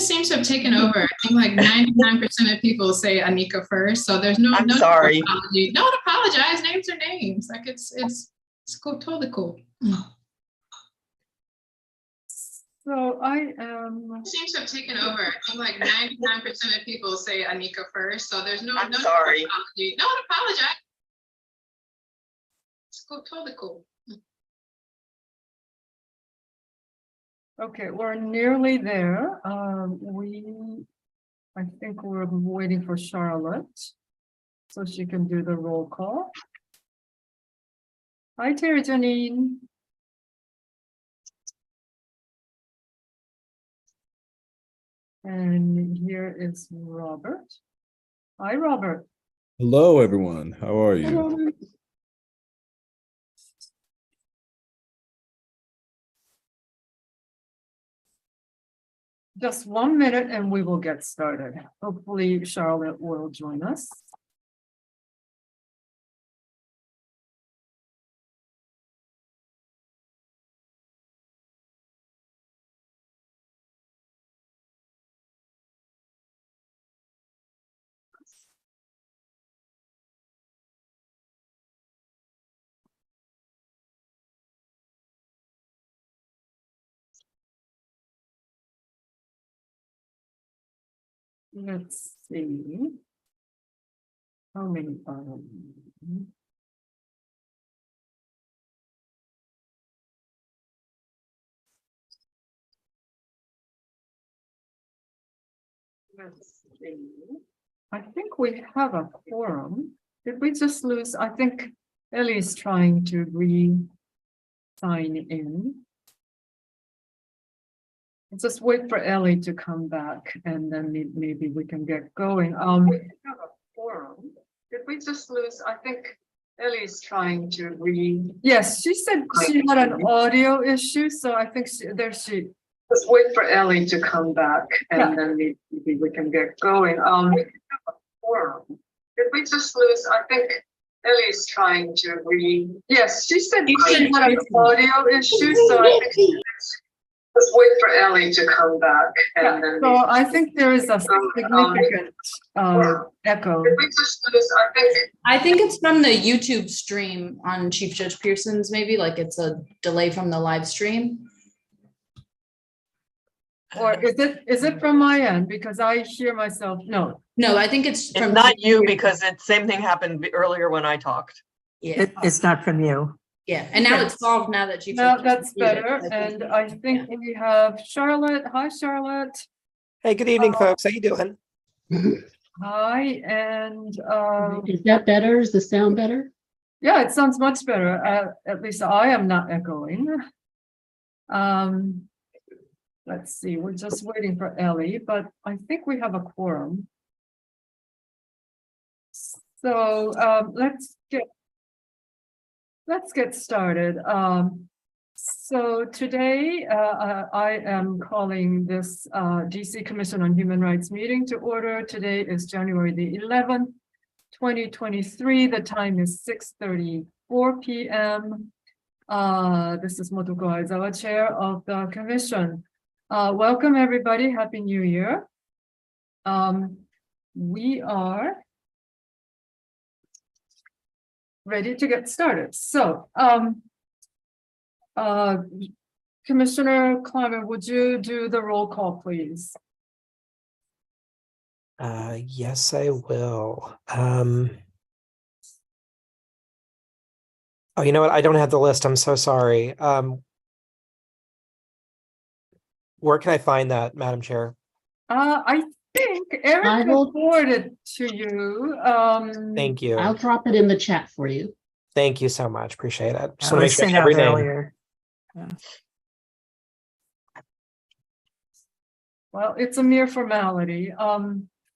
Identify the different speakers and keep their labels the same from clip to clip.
Speaker 1: This seems to have taken over. I think like 99% of people say Anika first, so there's no
Speaker 2: sorry.
Speaker 1: apology. Don't apologize. Names are names. Like it's cool, totally cool.
Speaker 3: So I am.
Speaker 1: It seems to have taken over. I think like 99% of people say Anika first, so there's no
Speaker 2: sorry.
Speaker 1: apology. Don't apologize. It's cool, totally cool.
Speaker 3: Okay, we're nearly there. I think we're waiting for Charlotte so she can do the roll call. Hi, Terry Janine. And here is Robert. Hi, Robert.
Speaker 4: Hello, everyone. How are you?
Speaker 3: Hello. Just 1 minute and we will get started. Hopefully Charlotte will join us. Let's see. How many are there? Let's see. I think we have a quorum. Did we just lose? I think Ellie's trying to re-sign in. Just wait for Ellie to come back and then maybe we can get going. We have a quorum. Did we just lose? I think Ellie's trying to Yes, she said she had an audio issue, so I think she. Just wait for Ellie to come back and then maybe we can get going. We have a quorum. Did we just lose? I think Ellie's trying to Yes, she said she had an audio issue, so I think just wait for Ellie to come back and then. So I think there is a significant echo. Did we just lose?
Speaker 5: I think it's from the YouTube stream on Chief Judge Pearson's, maybe like it's a delay from the live stream.
Speaker 3: Or is it from my end? Because I hear myself. No,
Speaker 5: I think it's from
Speaker 2: Not you, because the same thing happened earlier when I talked.
Speaker 5: Yeah,
Speaker 6: It's not from you.
Speaker 5: yeah, and now it's solved now that Chief.
Speaker 3: no, that's better. And I think we have Charlotte. Hi, Charlotte.
Speaker 6: Hey, good evening, folks. How you doing?
Speaker 3: Hi, and
Speaker 7: is that better? Is the sound better?
Speaker 3: yeah, it sounds much better. At least I am not echoing. Let's see, we're just waiting for Ellie, but I think we have a quorum. So let's get started. So today I am calling this DC Commission on Human Rights meeting to order. Today is January the 11th, 2023. The time is 6:34 p.m. This is Motoko Aizawa, chair of the commission. Welcome everybody, Happy New Year. We are ready to get started. So, Commissioner Clymer, would you do the roll call, please?
Speaker 6: Yes, I will. Oh, you know what? I don't have the list. I'm so sorry. Where can I find that, Madam Chair?
Speaker 3: I think Eric forwarded to you.
Speaker 6: Thank you.
Speaker 7: I'll drop it in the chat for you.
Speaker 6: Thank you so much. Appreciate it. Just
Speaker 8: I
Speaker 6: want to make
Speaker 8: was
Speaker 6: sure
Speaker 8: sent
Speaker 6: every
Speaker 8: out
Speaker 6: name.
Speaker 8: earlier. Yeah.
Speaker 3: Well, it's a mere formality.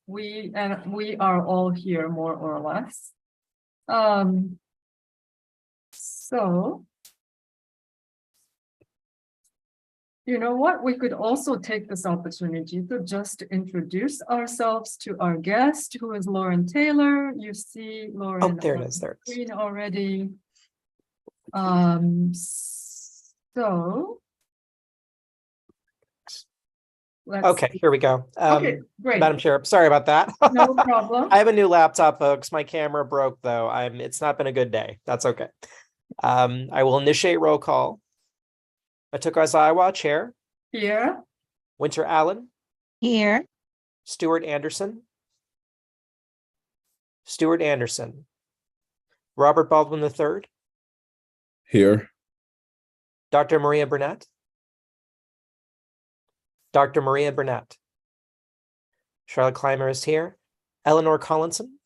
Speaker 3: We are all here more or less. So, you know what? We could also take this opportunity to just introduce ourselves to our guest, who is Lauren Taylor. You see Lauren
Speaker 6: Oh, there it is. There it is.
Speaker 3: screen already. So let's.
Speaker 6: Okay, here we go.
Speaker 3: Okay, great.
Speaker 6: Madam Chair, sorry about that.
Speaker 3: No problem.
Speaker 6: I have a new laptop, folks. My camera broke though. It's not been a good day. That's okay. I will initiate roll call. Matuka Asawa, Chair.
Speaker 3: Here,
Speaker 6: Winter Allen.
Speaker 8: Here.
Speaker 6: Stuart Anderson. Stuart Anderson. Robert Baldwin III.
Speaker 4: Here.
Speaker 6: Dr. Maria Burnett. Dr. Maria Burnett. Charlotte Clymer is here. Eleanor Collinson.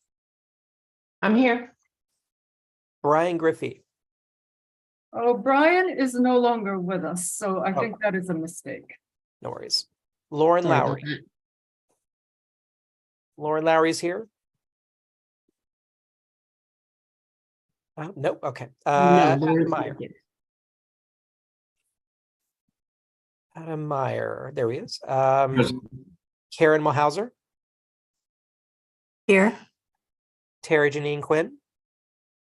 Speaker 2: I'm here.
Speaker 6: Brian Griffey.
Speaker 3: oh, Brian is no longer with us, so I
Speaker 6: Oh.
Speaker 3: think that is a mistake.
Speaker 6: No worries. Lauren
Speaker 7: Sorry about
Speaker 6: Lowry.
Speaker 7: that.
Speaker 6: Lauren Lowry's here. Nope. Okay.
Speaker 7: No,
Speaker 6: Adam
Speaker 7: Lauren's
Speaker 6: Meyer.
Speaker 7: not here.
Speaker 6: Adam Meyer. There he is.
Speaker 4: Present.
Speaker 6: Karen Mulhauser.
Speaker 8: Here.
Speaker 6: Terry Janine Quinn.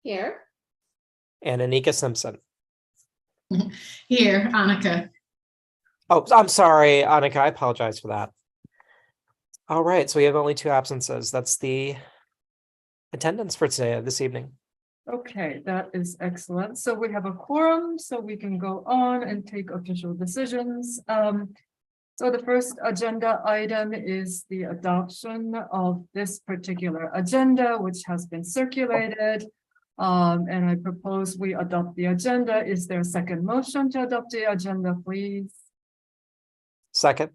Speaker 5: Here.
Speaker 6: And Anika Simpson.
Speaker 1: Here, Annika.
Speaker 6: Oh, I'm sorry, Annika. I apologize for that. All right. So we have only 2 absences. That's the attendance for today, this evening.
Speaker 3: Okay, that is excellent. So we have a quorum, so we can go on and take official decisions. So the first agenda item is the adoption of this particular agenda, which has been circulated. And I propose we adopt the agenda. Is there a second motion to adopt the agenda, please?
Speaker 6: Second.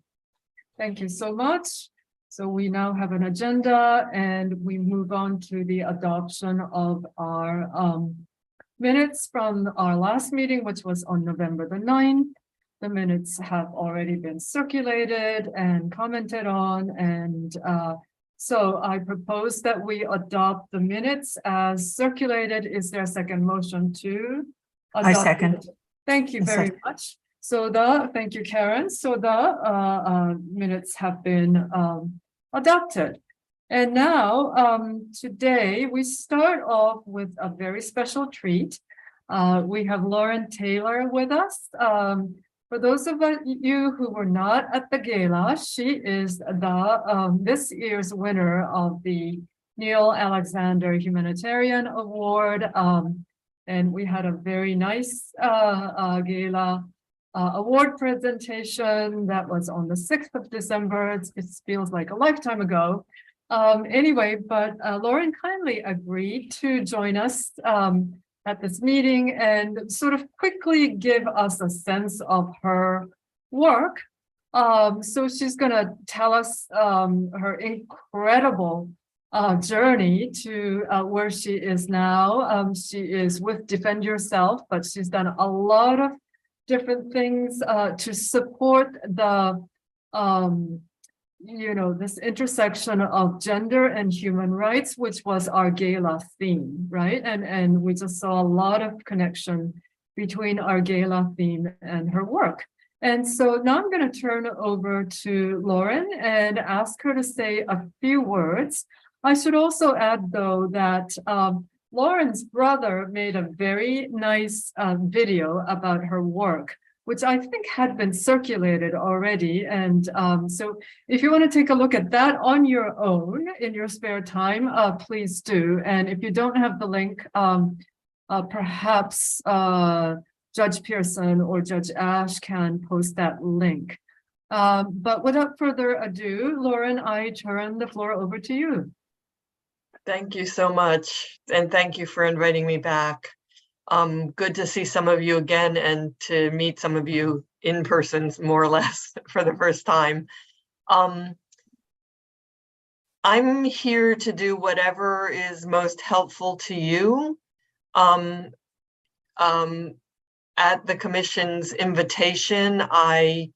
Speaker 3: Thank you so much. So we now have an agenda and we move on to the adoption of our minutes from our last meeting, which was on November the 9th. The minutes have already been circulated and commented on, and so I propose that we adopt the minutes as circulated. Is there a second motion to
Speaker 8: I
Speaker 3: adopt?
Speaker 8: second.
Speaker 3: Thank you
Speaker 8: I
Speaker 3: very
Speaker 8: second.
Speaker 3: much. So thank you, Karen. So the minutes have been adopted. And now, today, we start off with a very special treat. We have Lauren Taylor with us. For those of you who were not at the gala, she is the this year's winner of the Neil Alexander Humanitarian Award. And we had a very nice gala award presentation that was on the 6th of December. It feels like a lifetime ago. Anyway, but Lauren kindly agreed to join us at this meeting and sort of quickly give us a sense of her work. So she's gonna tell us her incredible journey to where she is now. She is with Defend Yourself, but she's done a lot of different things to support the this intersection of gender and human rights, which was our gala theme, right? And we just saw a lot of connection between our gala theme and her work. And so now I'm going to turn over to Lauren and ask her to say a few words. I should also add, though, that Lauren's brother made a very nice video about her work, which I think had been circulated already. And so if you want to take a look at that on your own in your spare time, please do. And if you don't have the link, perhaps Judge Pearson or Judge Ash can post that link. But without further ado, Lauren, I turn the floor over to you.
Speaker 2: Thank you so much. And thank you for inviting me back. Good to see some of you again and to meet some of you in person, more or less, for the first time. I'm here to do whatever is most helpful to you. At the commission's invitation, I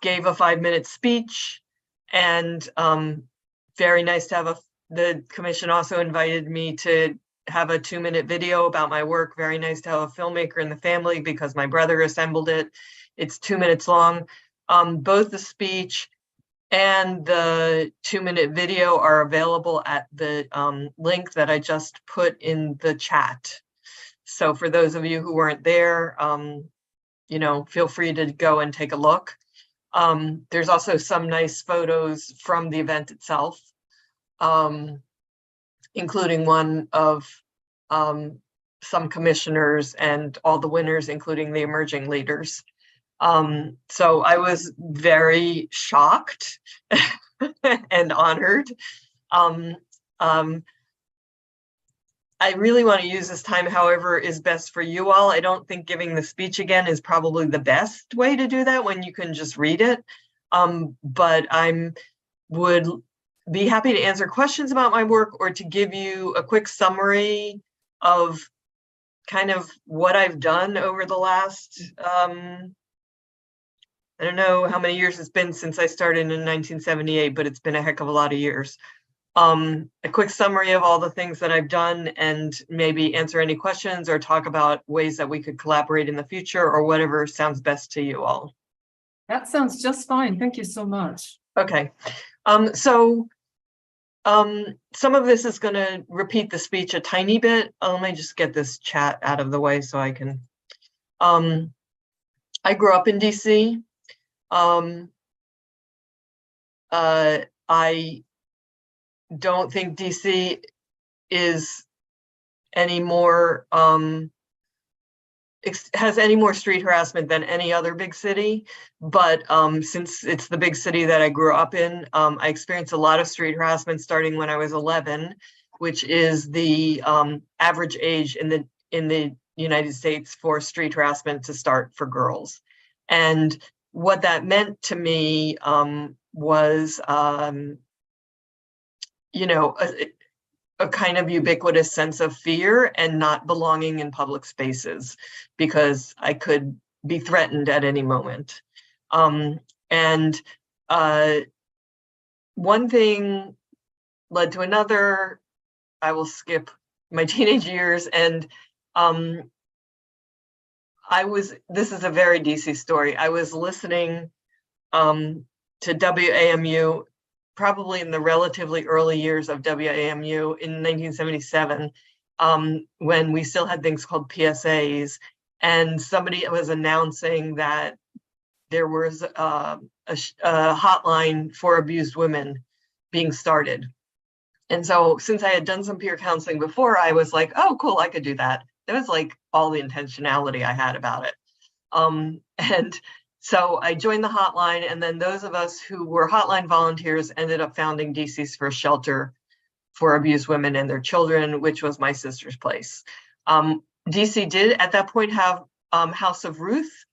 Speaker 2: gave a 5-minute speech, and very nice to have the commission also invited me to have a 2-minute video about my work. Very nice to have a filmmaker in the family because my brother assembled it. It's 2 minutes long. Both the speech and the 2-minute video are available at the link that I just put in the chat. So for those of you who weren't there, feel free to go and take a look. There's also some nice photos from the event itself, including one of some commissioners and all the winners, including the emerging leaders. So I was very shocked and honored. I really want to use this time, however, is best for you all. I don't think giving the speech again is probably the best way to do that when you can just read it. But would be happy to answer questions about my work or to give you a quick summary of kind of what I've done over the last, I don't know how many years it's been since I started in 1978, but it's been a heck of a lot of years. A quick summary of all the things that I've done and maybe answer any questions or talk about ways that we could collaborate in the future or whatever sounds best to you all.
Speaker 3: That sounds just fine. Thank you so much.
Speaker 2: Okay. Some of this is going to repeat the speech a tiny bit. Let me just get this chat out of the way so I can. I grew up in DC. I don't think DC is any more has any more street harassment than any other big city, but since it's the big city that I grew up in, I experienced a lot of street harassment starting when I was 11, which is the average age in the United States for street harassment to start for girls. And what that meant to me was you know, a kind of ubiquitous sense of fear and not belonging in public spaces because I could be threatened at any moment. One thing led to another. I will skip my teenage years, and this is a very DC story. I was listening to WAMU probably in the relatively early years of WAMU in 1977, when we still had things called PSAs, and somebody was announcing that there was a hotline for abused women being started. And so since I had done some peer counseling before, I was like, oh, cool, I could do that. That was like all the intentionality I had about it. And so I joined the hotline, and then those of us who were hotline volunteers ended up founding DC's first shelter for abused women and their children, which was my sister's place. DC did at that point have House of Ruth,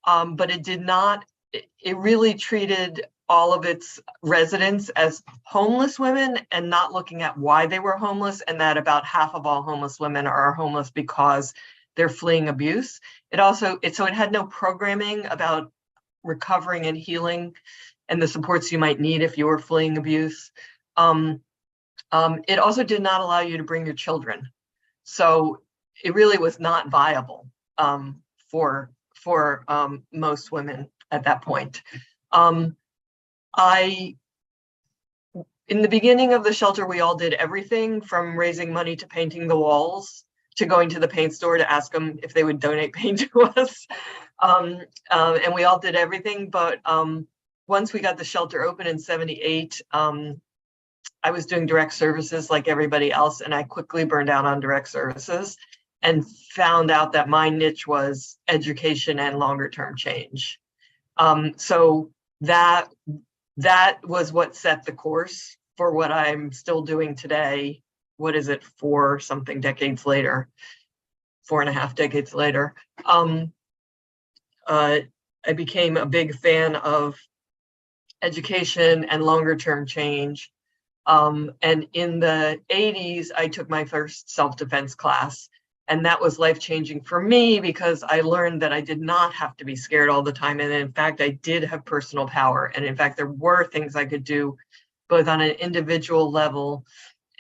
Speaker 2: but it did not, it really treated all of its residents as homeless women and not looking at why they were homeless, and that about half of all homeless women are homeless because they're fleeing abuse. So it had no programming about recovering and healing and the supports you might need if you were fleeing abuse. It also did not allow you to bring your children. So it really was not viable for most women at that point. In the beginning of the shelter, we all did everything from raising money to painting the walls to going to the paint store to ask them if they would donate paint to us. And we all did everything. But once we got the shelter open in 78, I was doing direct services like everybody else, and I quickly burned out on direct services and found out that my niche was education and longer term change. So that was what set the course for what I'm still doing today. What is it, 4-something decades later, 4.5 decades later. I became a big fan of education and longer term change. And in the 80s, I took my first self-defense class. And that was life-changing for me because I learned that I did not have to be scared all the time. And in fact, I did have personal power. And in fact, there were things I could do both on an individual level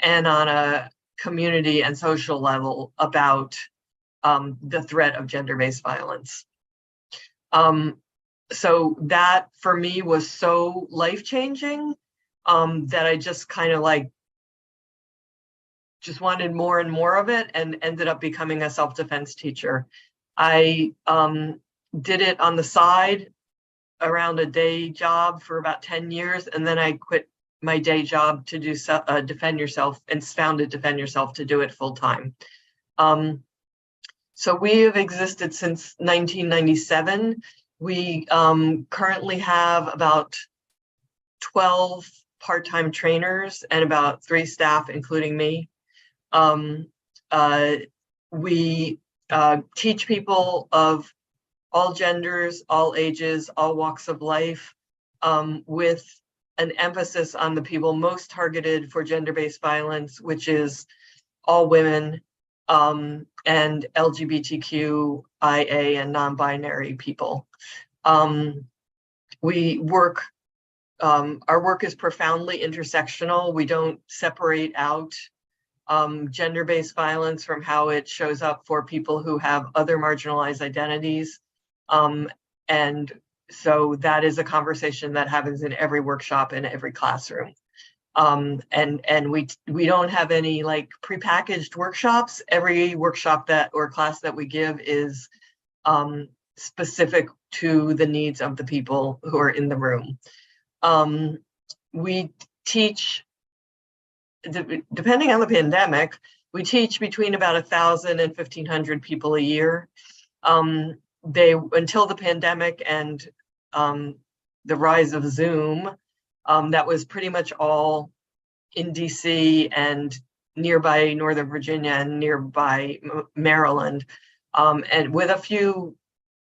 Speaker 2: and on a community and social level about the threat of gender-based violence. So that for me was so life-changing that I just kind of like just wanted more and more of it and ended up becoming a self-defense teacher. I did it on the side around a day job for about 10 years, and then I quit my day job to do Defend Yourself, and founded Defend Yourself to do it full time. So we have existed since 1997. We currently have about 12 part-time trainers and about 3 staff, including me. We teach people of all genders, all ages, all walks of life, with an emphasis on the people most targeted for gender-based violence, which is all women, and LGBTQIA and non-binary people. We work, our work is profoundly intersectional. We don't separate out gender-based violence from how it shows up for people who have other marginalized identities. And so that is a conversation that happens in every workshop and every classroom. And we don't have any like prepackaged workshops. Every workshop that or class that we give is specific to the needs of the people who are in the room. We teach, depending on the pandemic, we teach between about 1,000 and 1,500 people a year. Until the pandemic and the rise of Zoom, that was pretty much all in DC and nearby Northern Virginia and nearby Maryland, and with a few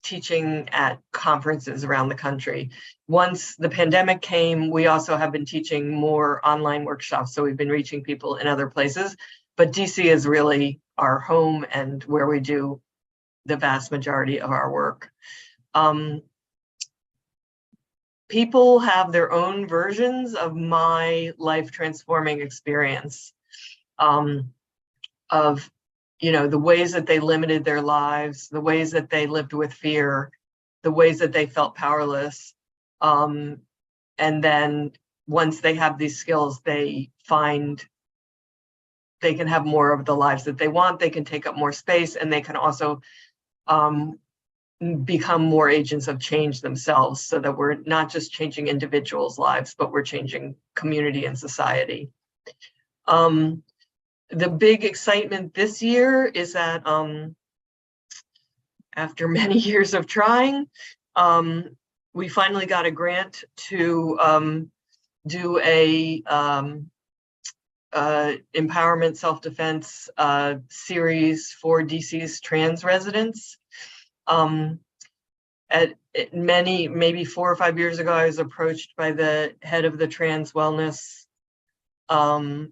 Speaker 2: teaching at conferences around the country. Once the pandemic came, we also have been teaching more online workshops, so we've been reaching people in other places, but DC is really our home and where we do the vast majority of our work. People have their own versions of my life transforming experience, of, you know, the ways that they limited their lives, the ways that they lived with fear, the ways that they felt powerless. And then once they have these skills, they find they can have more of the lives that they want, they can take up more space, and they can also become more agents of change themselves, so that we're not just changing individuals' lives, but we're changing community and society. The big excitement this year is that after many years of trying, we finally got a grant to do a empowerment self-defense series for DC's trans residents. Maybe 4 or 5 years ago, I was approached by the head of the trans wellness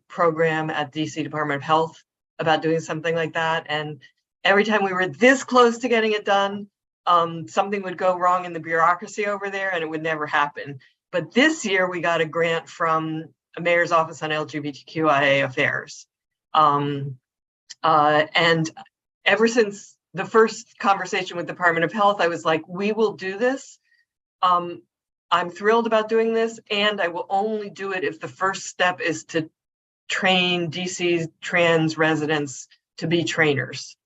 Speaker 2: program at DC Department of Health about doing something like that. And every time we were this close to getting it done, something would go wrong in the bureaucracy over there and it would never happen. But this year we got a grant from a mayor's office on LGBTQIA affairs. And ever since the first conversation with the Department of Health, I was like, we will do this. I'm thrilled about doing this, and I will only do it if the first step is to train DC's trans residents to be trainers.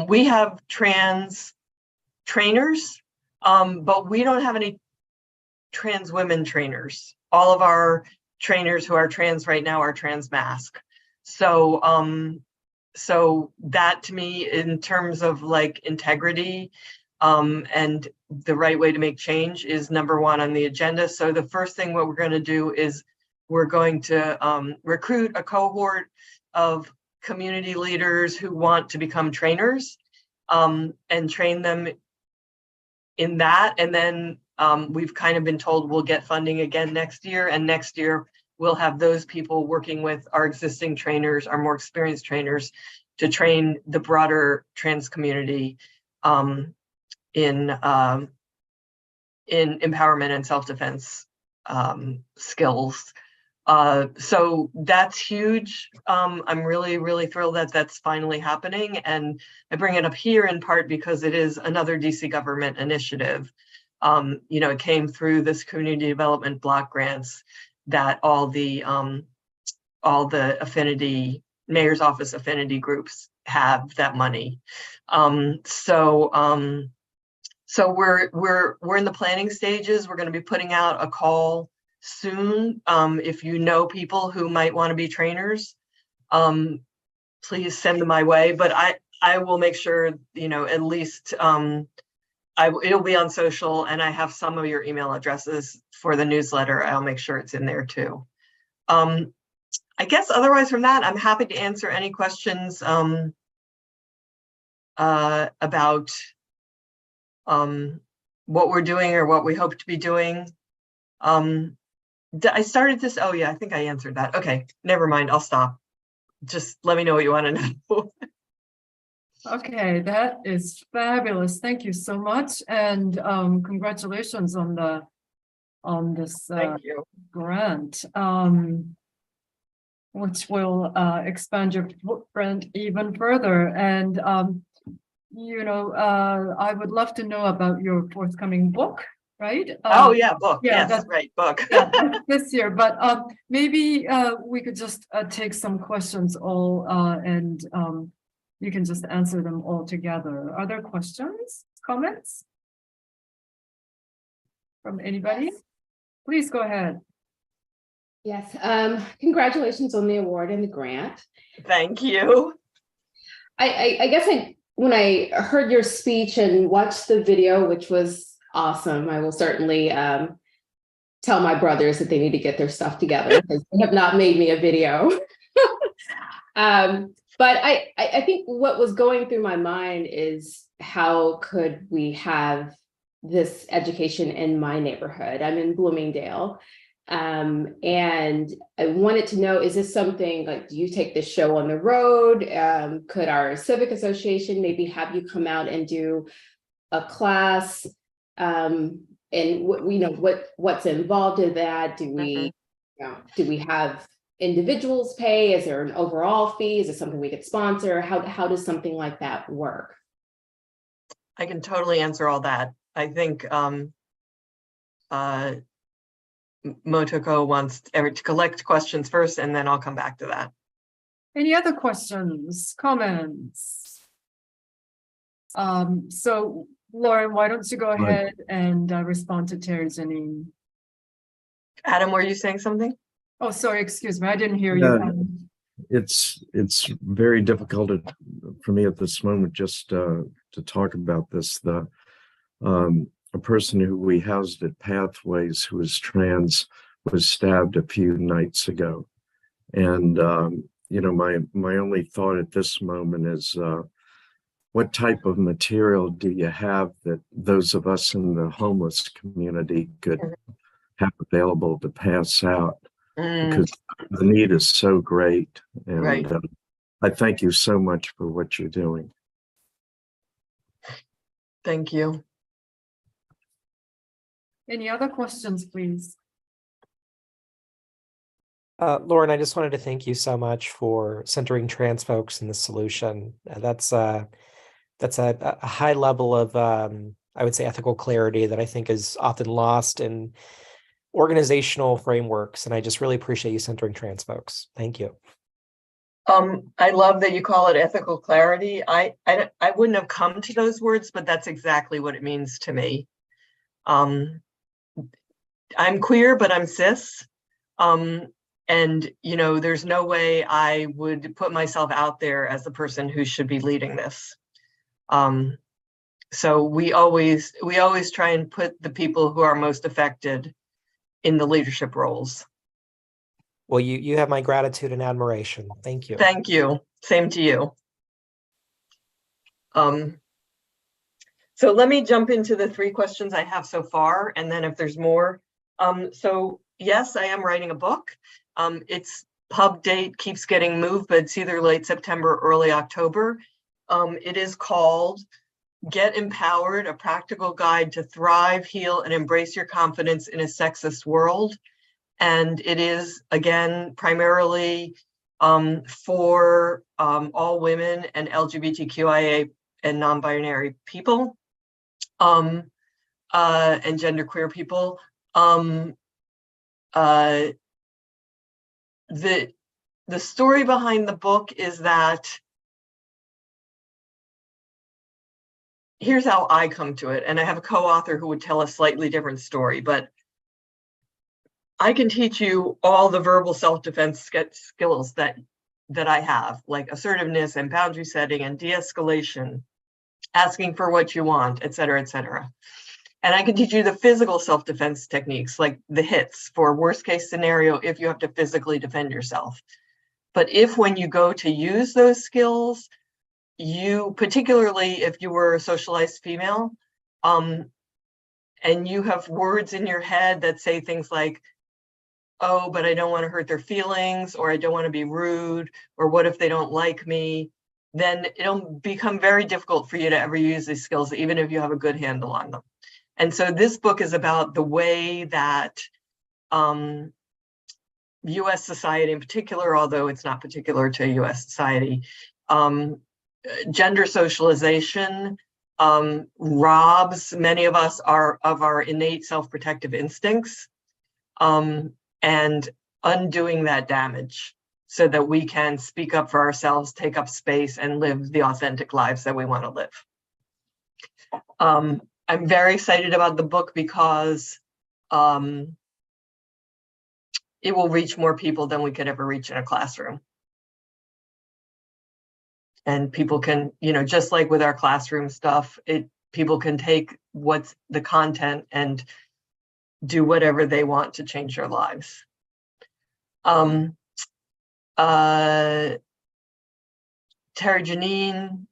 Speaker 2: We have trans trainers, but we don't have any trans women trainers. All of our trainers who are trans right now are trans mask. So, so that to me, in terms of like integrity, and the right way to make change, is #1 on the agenda. So the first thing what we're going to do is we're going to recruit a cohort of community leaders who want to become trainers, and train them in that. And then we've kind of been told we'll get funding again next year, and next year we'll have those people working with our existing trainers, our more experienced trainers, to train the broader trans community in empowerment and self-defense skills. So that's huge. I'm really, really thrilled that that's finally happening. And I bring it up here in part because it is another DC government initiative. You know, it came through this community development block grants that all the affinity, mayor's office affinity groups have that money. So we're in the planning stages. We're going to be putting out a call soon. If you know people who might want to be trainers, please send them my way. But I will make sure, you know, at least it'll be on social, and I have some of your email addresses for the newsletter. I'll make sure it's in there too. I guess otherwise from that, I'm happy to answer any questions about what we're doing or what we hope to be doing. I started this, oh yeah, I think I answered that. Okay, never mind, I'll stop. Just let me know what you want to know.
Speaker 3: Okay, that is fabulous. Thank you so much. And congratulations on this
Speaker 2: Thank you.
Speaker 3: grant, which will expand your footprint even further. And you know, I would love to know about your forthcoming book, right?
Speaker 2: Oh yeah, book.
Speaker 3: yeah,
Speaker 2: Yes,
Speaker 3: that's-
Speaker 2: right, book.
Speaker 3: Yeah, that's this year, but maybe we could just take some questions all and you can just answer them all together. Are there questions, comments? From anybody? Please go ahead.
Speaker 8: Yes, congratulations on the award and the grant.
Speaker 2: Thank you.
Speaker 8: I guess when I heard your speech and watched the video, which was awesome, I will certainly tell my brothers that they need to get their stuff together because they have not made me a video. But I think what was going through my mind is how could we have this education in my neighborhood? I'm in Bloomingdale. And I wanted to know, is this something like, do you take this show on the road? Could our civic association maybe have you come out and do a class? And what's involved in that? Do we, do we have individuals pay? Is there an overall fee? Is it something we could sponsor? How does something like that work?
Speaker 2: I can totally answer all that. I think Motoko wants to collect questions first, and then I'll come back to that.
Speaker 3: Any other questions, comments? So Lauren, why don't you go ahead and respond to Terry's Janine?
Speaker 2: Adam, were you saying something?
Speaker 3: Oh, sorry, excuse me, I didn't hear you.
Speaker 9: It's very difficult for me at this moment just to talk about this. A person who we housed at Pathways who is trans was stabbed a few nights ago, and you know, my only thought at this moment is what type of material do you have that those of us in the homeless community could have available to pass out? Because the need is so great, and
Speaker 2: Right.
Speaker 9: I thank you so much for what you're doing.
Speaker 2: Thank you.
Speaker 3: Any other questions, please?
Speaker 6: Lauren, I just wanted to thank you so much for centering trans folks in the solution. That's a high level of, I would say, ethical clarity that I think is often lost in organizational frameworks. And I just really appreciate you centering trans folks. Thank you.
Speaker 2: I love that you call it ethical clarity. I wouldn't have come to those words, but that's exactly what it means to me. I'm queer, but I'm cis. And, you know, there's no way I would put myself out there as the person who should be leading this. So we always try and put the people who are most affected in the leadership roles.
Speaker 6: Well, you have my gratitude and admiration. Thank you.
Speaker 2: Thank you. Same to you. So let me jump into the 3 questions I have so far, and then if there's more. So yes, I am writing a book. Its pub date keeps getting moved, but it's either late September or early October. It is called Get Empowered, a practical guide to thrive, heal, and embrace your confidence in a sexist world. And it is, again, primarily for all women and LGBTQIA and non-binary people and genderqueer people. The story behind the book is that here's how I come to it. And I have a co-author who would tell a slightly different story, but I can teach you all the verbal self-defense skills that I have, like assertiveness and boundary setting and de-escalation, asking for what you want, et cetera, et cetera. And I can teach you the physical self-defense techniques, like the hits for worst case scenario if you have to physically defend yourself. But if when you go to use those skills, you, particularly if you were a socialized female, and you have words in your head that say things like, oh, but I don't want to hurt their feelings, or I don't want to be rude, or what if they don't like me, then it'll become very difficult for you to ever use these skills, even if you have a good handle on them. And so this book is about the way that US society in particular, although it's not particular to US society, gender socialization robs many of us of our innate self-protective instincts, and undoing that damage so that we can speak up for ourselves, take up space, and live the authentic lives that we want to live. I'm very excited about the book because it will reach more people than we could ever reach in a classroom. And people can, you know, just like with our classroom stuff, people can take what's the content and do whatever they want to change their lives. Terry Janine,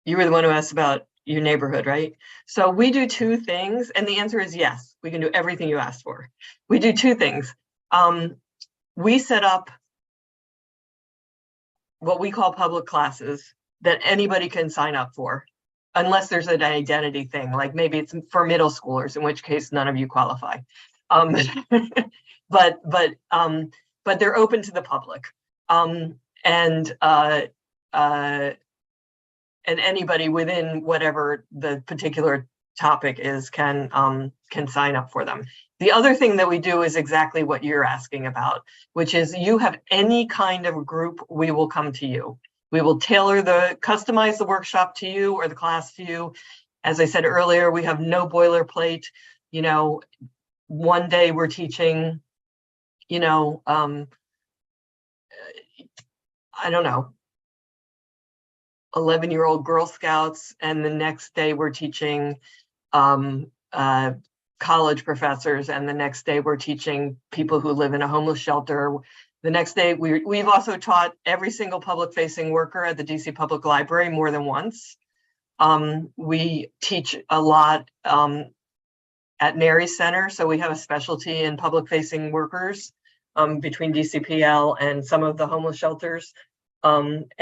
Speaker 2: you were the one who asked about your neighborhood, right? So we do two things, and the answer is yes, we can do everything you asked for. We do two things. We set up what we call public classes that anybody can sign up for, unless there's an identity thing, like maybe it's for middle schoolers, in which case none of you qualify. But they're open to the public, and anybody within whatever the particular topic is can sign up for them. The other thing that we do is exactly what you're asking about, which is you have any kind of group, we will come to you. We will customize the workshop to you or the class to you. As I said earlier, we have no boilerplate. You know, one day we're teaching, you know, I don't know, 11-year-old Girl Scouts, and the next day we're teaching college professors, and the next day we're teaching people who live in a homeless shelter. The next day, we've also taught every single public-facing worker at the DC Public Library more than once. We teach a lot at Mary Center, so we have a specialty in public-facing workers between DCPL and some of the homeless shelters and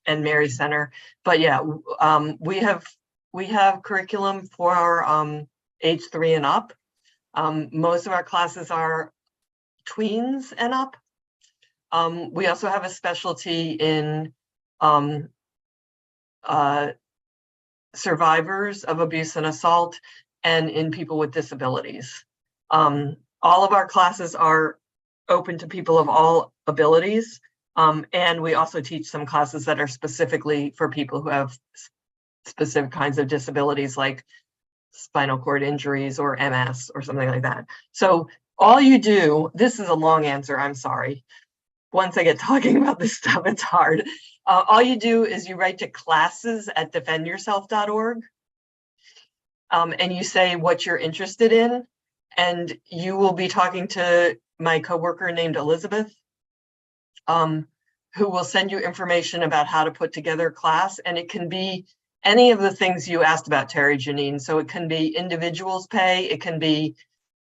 Speaker 2: Mary Center. But yeah, we have curriculum for age 3 and up. Most of our classes are tweens and up. We also have a specialty in survivors of abuse and assault and in people with disabilities. All of our classes are open to people of all abilities. And we also teach some classes that are specifically for people who have specific kinds of disabilities like spinal cord injuries or MS or something like that. So all you do, this is a long answer, I'm sorry. Once I get talking about this stuff, it's hard. All you do is you write to classes@defendyourself.org, and you say what you're interested in, and you will be talking to my coworker named Elizabeth, who will send you information about how to put together a class. And it can be any of the things you asked about, Terry Janine. So it can be individuals pay, it can be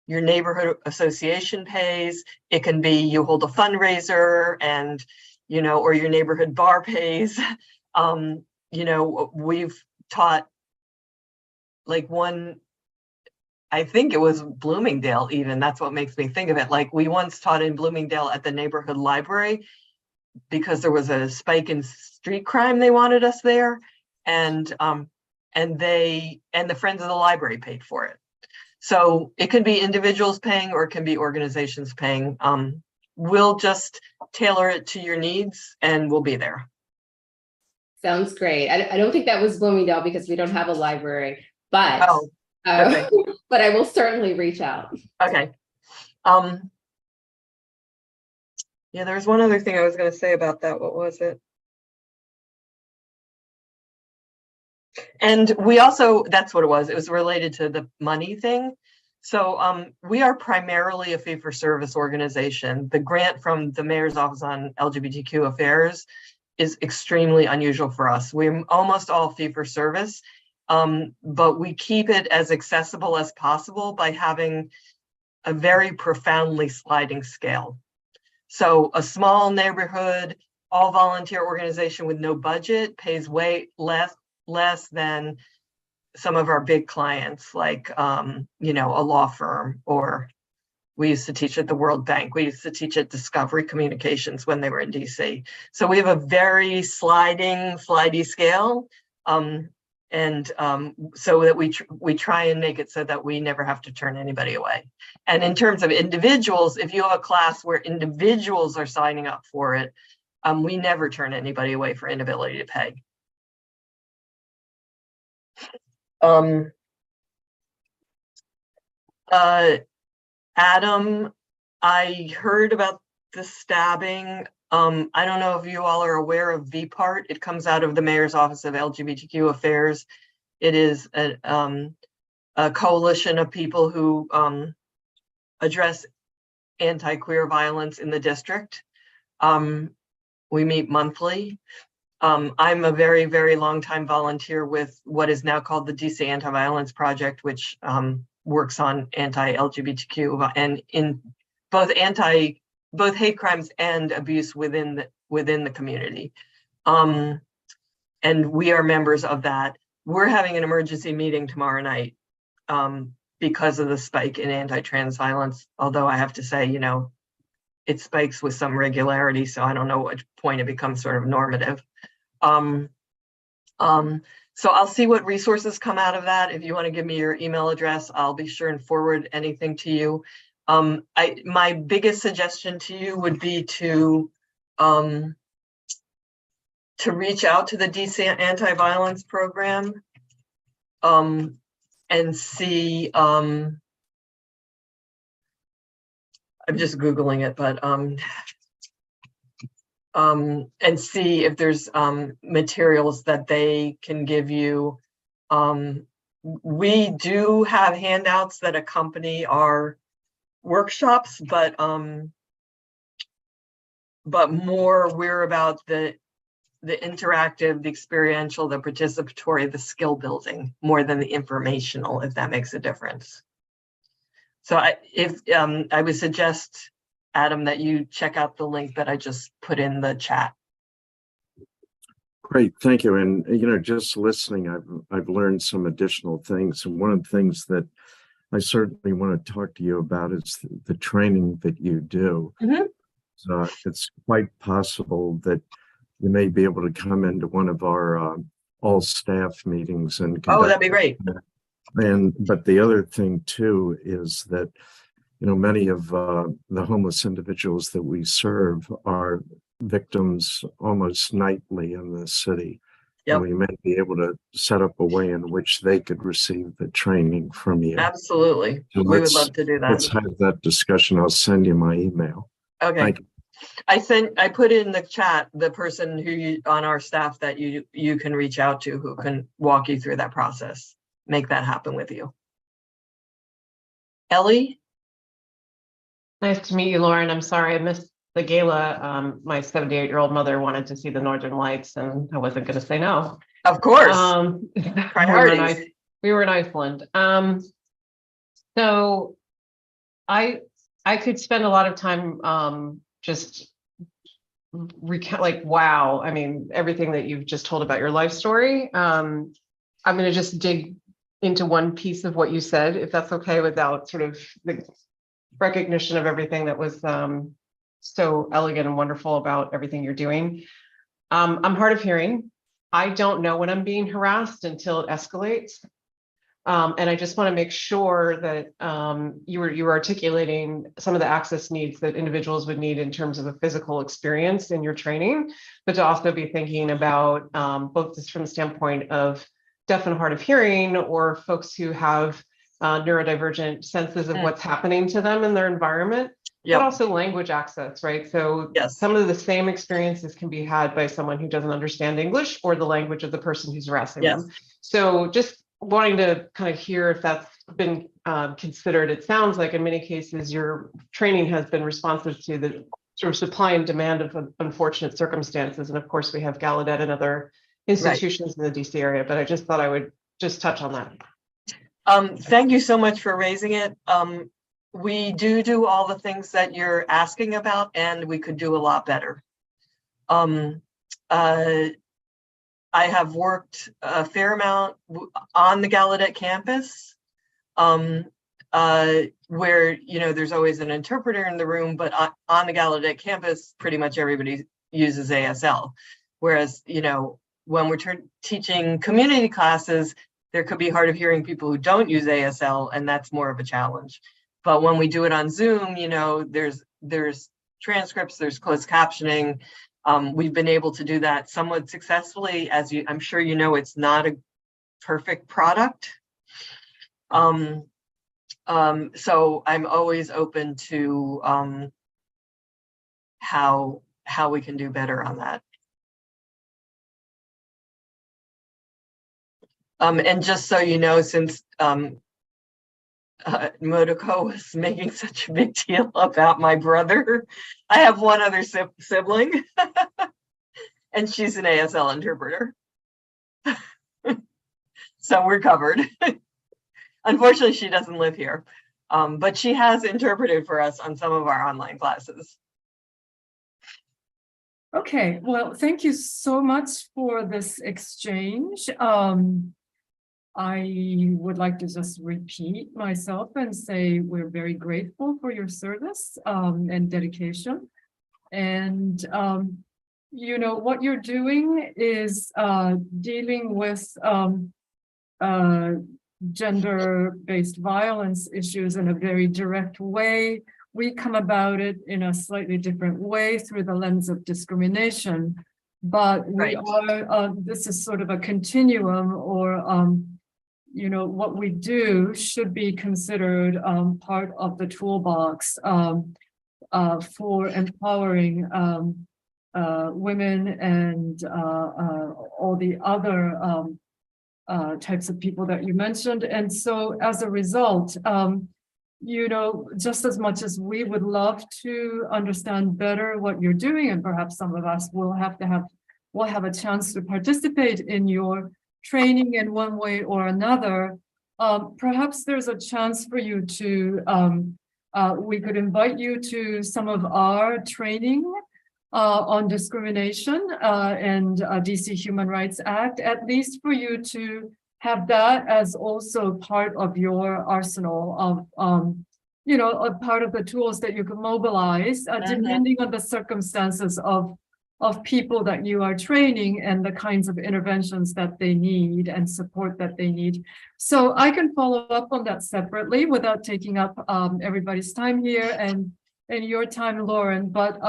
Speaker 2: your neighborhood association pays, it can be you hold a fundraiser and, you know, or your neighborhood bar pays. You know, we've taught like one, I think it was Bloomingdale even, that's what makes me think of it. Like we once taught in Bloomingdale at the neighborhood library because there was a spike in street crime, they wanted us there. And the Friends of the Library paid for it. So it can be individuals paying or it can be organizations paying. We'll just tailor it to your needs and we'll be there.
Speaker 8: Sounds great. I don't think that was Bloomingdale because we don't have a library, but
Speaker 2: Oh, okay.
Speaker 8: but I will certainly reach out.
Speaker 2: Okay. Yeah, there was one other thing I was going to say about that. What was it? And we also, that's what it was. It was related to the money thing. So we are primarily a fee-for-service organization. The grant from the Mayor's Office on LGBTQ Affairs is extremely unusual for us. We're almost all fee-for-service, but we keep it as accessible as possible by having a very profoundly sliding scale. So a small neighborhood, all volunteer organization with no budget pays way less than some of our big clients, like, you know, a law firm, or we used to teach at the World Bank. We used to teach at Discovery Communications when they were in DC. So we have a very slidey scale. So that we try and make it so that we never have to turn anybody away. And in terms of individuals, if you have a class where individuals are signing up for it, we never turn anybody away for inability to pay. Adam, I heard about the stabbing. I don't know if you all are aware of VPART. It comes out of the Mayor's Office of LGBTQ Affairs. It is a coalition of people who address anti-queer violence in the district. We meet monthly. I'm a very, very long time volunteer with what is now called the DC Anti-Violence Project, which works on anti-LGBTQ and in both hate crimes and abuse within the community. And we are members of that. We're having an emergency meeting tomorrow night because of the spike in anti-trans violence. Although I have to say, you know, it spikes with some regularity, so I don't know at what point it becomes sort of normative. So I'll see what resources come out of that. If you want to give me your email address, I'll be sure and forward anything to you. My biggest suggestion to you would be to reach out to the DC Anti-Violence Program and see, I'm just Googling it, but and see if there's materials that they can give you. We do have handouts that accompany our workshops, but more we're about the interactive, the experiential, the participatory, the skill building, more than the informational, if that makes a difference. So I would suggest, Adam, that you check out the link that I just put in the chat.
Speaker 9: Great, thank you. And you know, just listening, I've learned some additional things. And one of the things that I certainly want to talk to you about is the training that you do.
Speaker 2: Mm-hmm.
Speaker 9: So it's quite possible that you may be able to come into one of our all staff meetings and
Speaker 2: Oh, that'd be great.
Speaker 9: But the other thing too is that, you know, many of the homeless individuals that we serve are victims almost nightly in the city.
Speaker 2: Yep.
Speaker 9: And we may be able to set up a way in which they could receive the training from you.
Speaker 2: Absolutely.
Speaker 9: So
Speaker 2: We would love to do
Speaker 9: Let's
Speaker 2: that.
Speaker 9: have that discussion. I'll send you my email.
Speaker 2: Okay.
Speaker 9: Thank you.
Speaker 2: I put in the chat the person who on our staff that you can reach out to, who can walk you through that process, make that happen with you. Ellie?
Speaker 10: Nice to meet you, Lauren. I'm sorry I missed the gala. My 78-year-old mother wanted to see the Northern Lights, and I wasn't going to say no.
Speaker 2: Of course.
Speaker 10: Priorities. We were in Iceland. So I could spend a lot of time just recount, like, wow. I mean, everything that you've just told about your life story. I'm going to just dig into one piece of what you said, if that's okay, without sort of the recognition of everything that was so elegant and wonderful about everything you're doing. I'm hard of hearing. I don't know when I'm being harassed until it escalates. And I just want to make sure that you were articulating some of the access needs that individuals would need in terms of a physical experience in your training, but to also be thinking about both this from the standpoint of deaf and hard of hearing, or folks who have neurodivergent senses of what's happening to them in their environment, but also language access, right? So some of the same experiences can be had by someone who doesn't understand English or the language of the person who's harassing them. So just wanting to kind of hear if that's been considered. It sounds like in many cases your training has been responsive to the sort of supply and demand of unfortunate circumstances. And of course, we have Gallaudet and other institutions in the DC area, but I just thought I would just touch on that.
Speaker 2: Thank you so much for raising it. We do all the things that you're asking about, and we could do a lot better. I have worked a fair amount on the Gallaudet campus, where, you know, there's always an interpreter in the room, but on the Gallaudet campus, pretty much everybody uses ASL. Whereas, you know, when we're teaching community classes, there could be hard of hearing people who don't use ASL, and that's more of a challenge. But when we do it on Zoom, you know, there's transcripts, there's closed captioning. We've been able to do that somewhat successfully. As I'm sure you know, it's not a perfect product. So I'm always open to how we can do better on that. And just so you know, since Motoko was making such a big deal about my brother, I have one other sibling, and she's an ASL interpreter. So we're covered. Unfortunately, she doesn't live here, but she has interpreted for us on some of our online classes.
Speaker 3: Okay, well, thank you so much for this exchange. I would like to just repeat myself and say we're very grateful for your service and dedication. And, you know, what you're doing is dealing with gender-based violence issues in a very direct way. We come about it in a slightly different way through the lens of discrimination, but we are, this is sort of a continuum, or you know, what we do should be considered part of the toolbox for empowering women and all the other types of people that you mentioned. And so as a result, you know, just as much as we would love to understand better what you're doing, and perhaps some of us will have a chance to participate in your training in one way or another, perhaps there's a chance for you to, we could invite you to some of our training on discrimination and DC Human Rights Act, at least for you to have that as also part of your arsenal of, you know, a part of the tools that you can mobilize, depending on the circumstances of people that you are training and the kinds of interventions that they need and support that they need. So I can follow up on that separately without taking up everybody's time here and your time, Lauren, but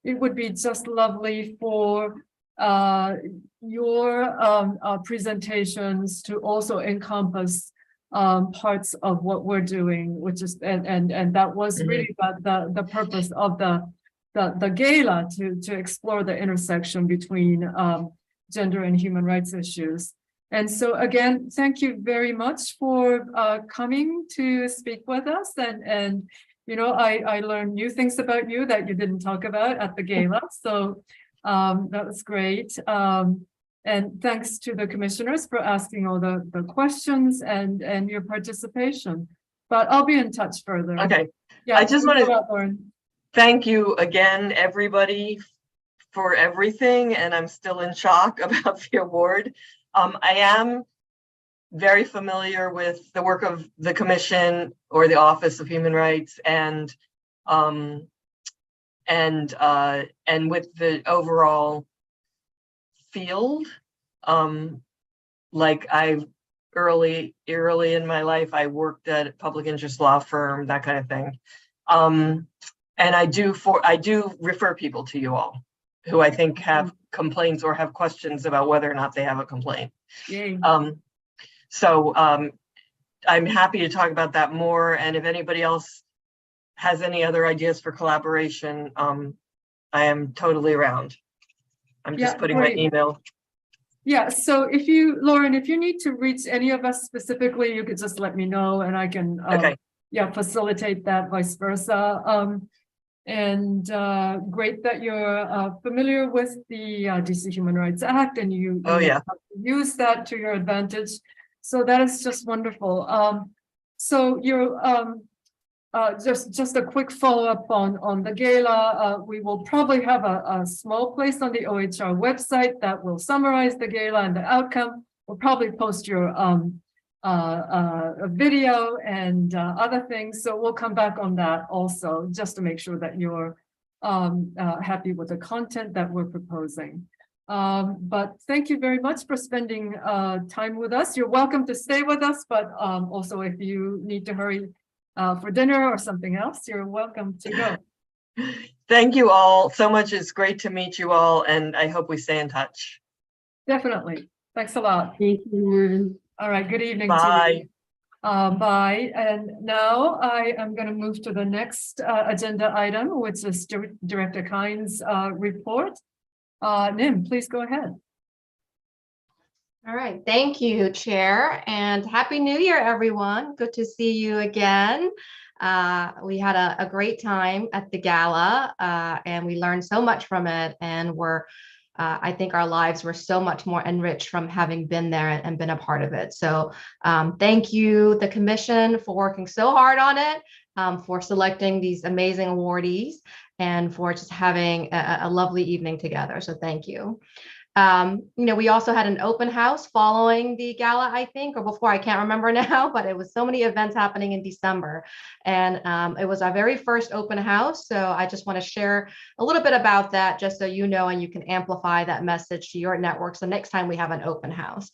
Speaker 3: it would be just lovely for your presentations to also encompass parts of what we're doing, which is, and that was really the purpose of the gala, to explore the intersection between gender and human rights issues. And so again, thank you very much for coming to speak with us. And you know, I learned new things about you that you didn't talk about at the gala. So that was great. And thanks to the commissioners for asking all the questions and your participation. But I'll be in touch further.
Speaker 2: Okay.
Speaker 3: Yeah,
Speaker 2: I just want to
Speaker 3: Lauren.
Speaker 2: Thank you again, everybody, for everything. And I'm still in shock about the award. I am very familiar with the work of the Commission or the Office of Human Rights, and with the overall field. Like, I've early in my life. I worked at a public interest law firm, that kind of thing. And I do refer people to you all who I think have complaints or have questions about whether or not they have a complaint.
Speaker 3: Yay.
Speaker 2: I'm happy to talk about that more. And if anybody else has any other ideas for collaboration, I am totally around. I'm just putting my email.
Speaker 3: Yeah, so Lauren, if you need to reach any of us specifically, you could just let me know and I can facilitate that, vice versa. And great that you're familiar with the DC Human Rights Act and you use that to your advantage. So that is just wonderful. So you're just a quick follow-up on the gala. We will probably have a small place on the OHR website that will summarize the gala and the outcome. We'll probably post your a video and other things. So we'll come back on that also, just to make sure that you're happy with the content that we're proposing. But thank you very much for spending time with us. You're welcome to stay with us, but also if you need to hurry for dinner or something else, you're welcome to go.
Speaker 2: Thank you all so much. It's great to meet you all, and I hope we stay in touch.
Speaker 3: Definitely. Thanks a lot.
Speaker 7: Thank you, Lauren.
Speaker 3: All right. Good evening.
Speaker 2: Bye.
Speaker 3: To you. Bye. And now I am going to move to the next agenda item, which is Director Kynes' report. Nim, please go ahead.
Speaker 11: All right, thank you, Chair, and Happy New Year, everyone. Good to see you again. We had a great time at the gala, and we learned so much from it, and I think our lives were so much more enriched from having been there and been a part of it. So thank you, the Commission, for working so hard on it, for selecting these amazing awardees, and for just having a lovely evening together. So thank you. We also had an open house following the gala, I think, or before, I can't remember now, but it was so many events happening in December. And it was our very first open house. So I just want to share a little bit about that, just so you know, and you can amplify that message to your network. So next time we have an open house,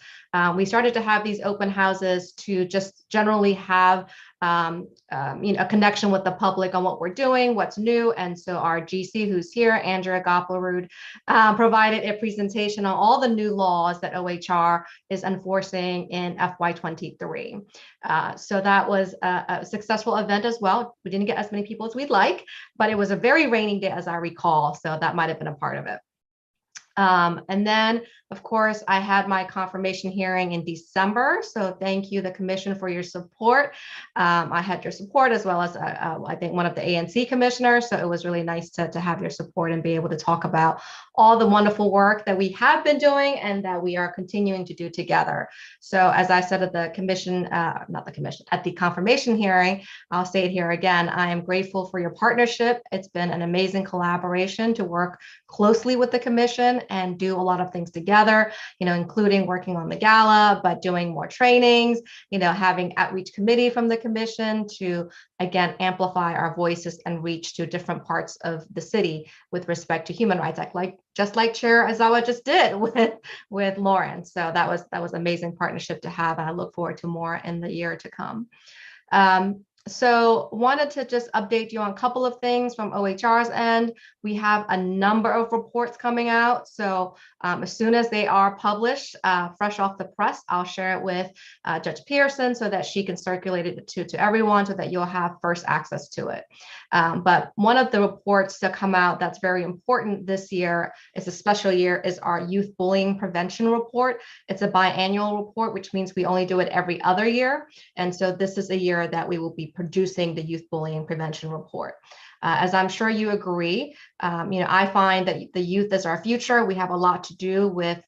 Speaker 11: we started to have these open houses to just generally have a connection with the public on what we're doing, what's new. And so our GC, who's here, Andrea Goplerud, provided a presentation on all the new laws that OHR is enforcing in FY23. So that was a successful event as well. We didn't get as many people as we'd like, but it was a very rainy day, as I recall. So that might have been a part of it. And then, of course, I had my confirmation hearing in December. So thank you, the Commission, for your support. I had your support as well as, I think, one of the ANC commissioners. So it was really nice to have your support and be able to talk about all the wonderful work that we have been doing and that we are continuing to do together. So as I said at the Commission, at the confirmation hearing, I'll say it here again, I am grateful for your partnership. It's been an amazing collaboration to work closely with the Commission and do a lot of things together, including working on the gala, but doing more trainings, having outreach committee from the Commission to, again, amplify our voices and reach to different parts of the city with respect to Human Rights Act, just like Chair Azawa just did with Lauren. So that was amazing partnership to have, and I look forward to more in the year to come. So wanted to just update you on a couple of things from OHR's end. We have a number of reports coming out. So as soon as they are published, fresh off the press, I'll share it with Judge Pearson so that she can circulate it to everyone so that you'll have first access to it. But one of the reports to come out that's very important this year, it's a special year, is our youth bullying prevention report. It's a biannual report, which means we only do it every other year. And so this is a year that we will be producing the youth bullying prevention report. As I'm sure you agree, I find that the youth is our future. We have a lot to do with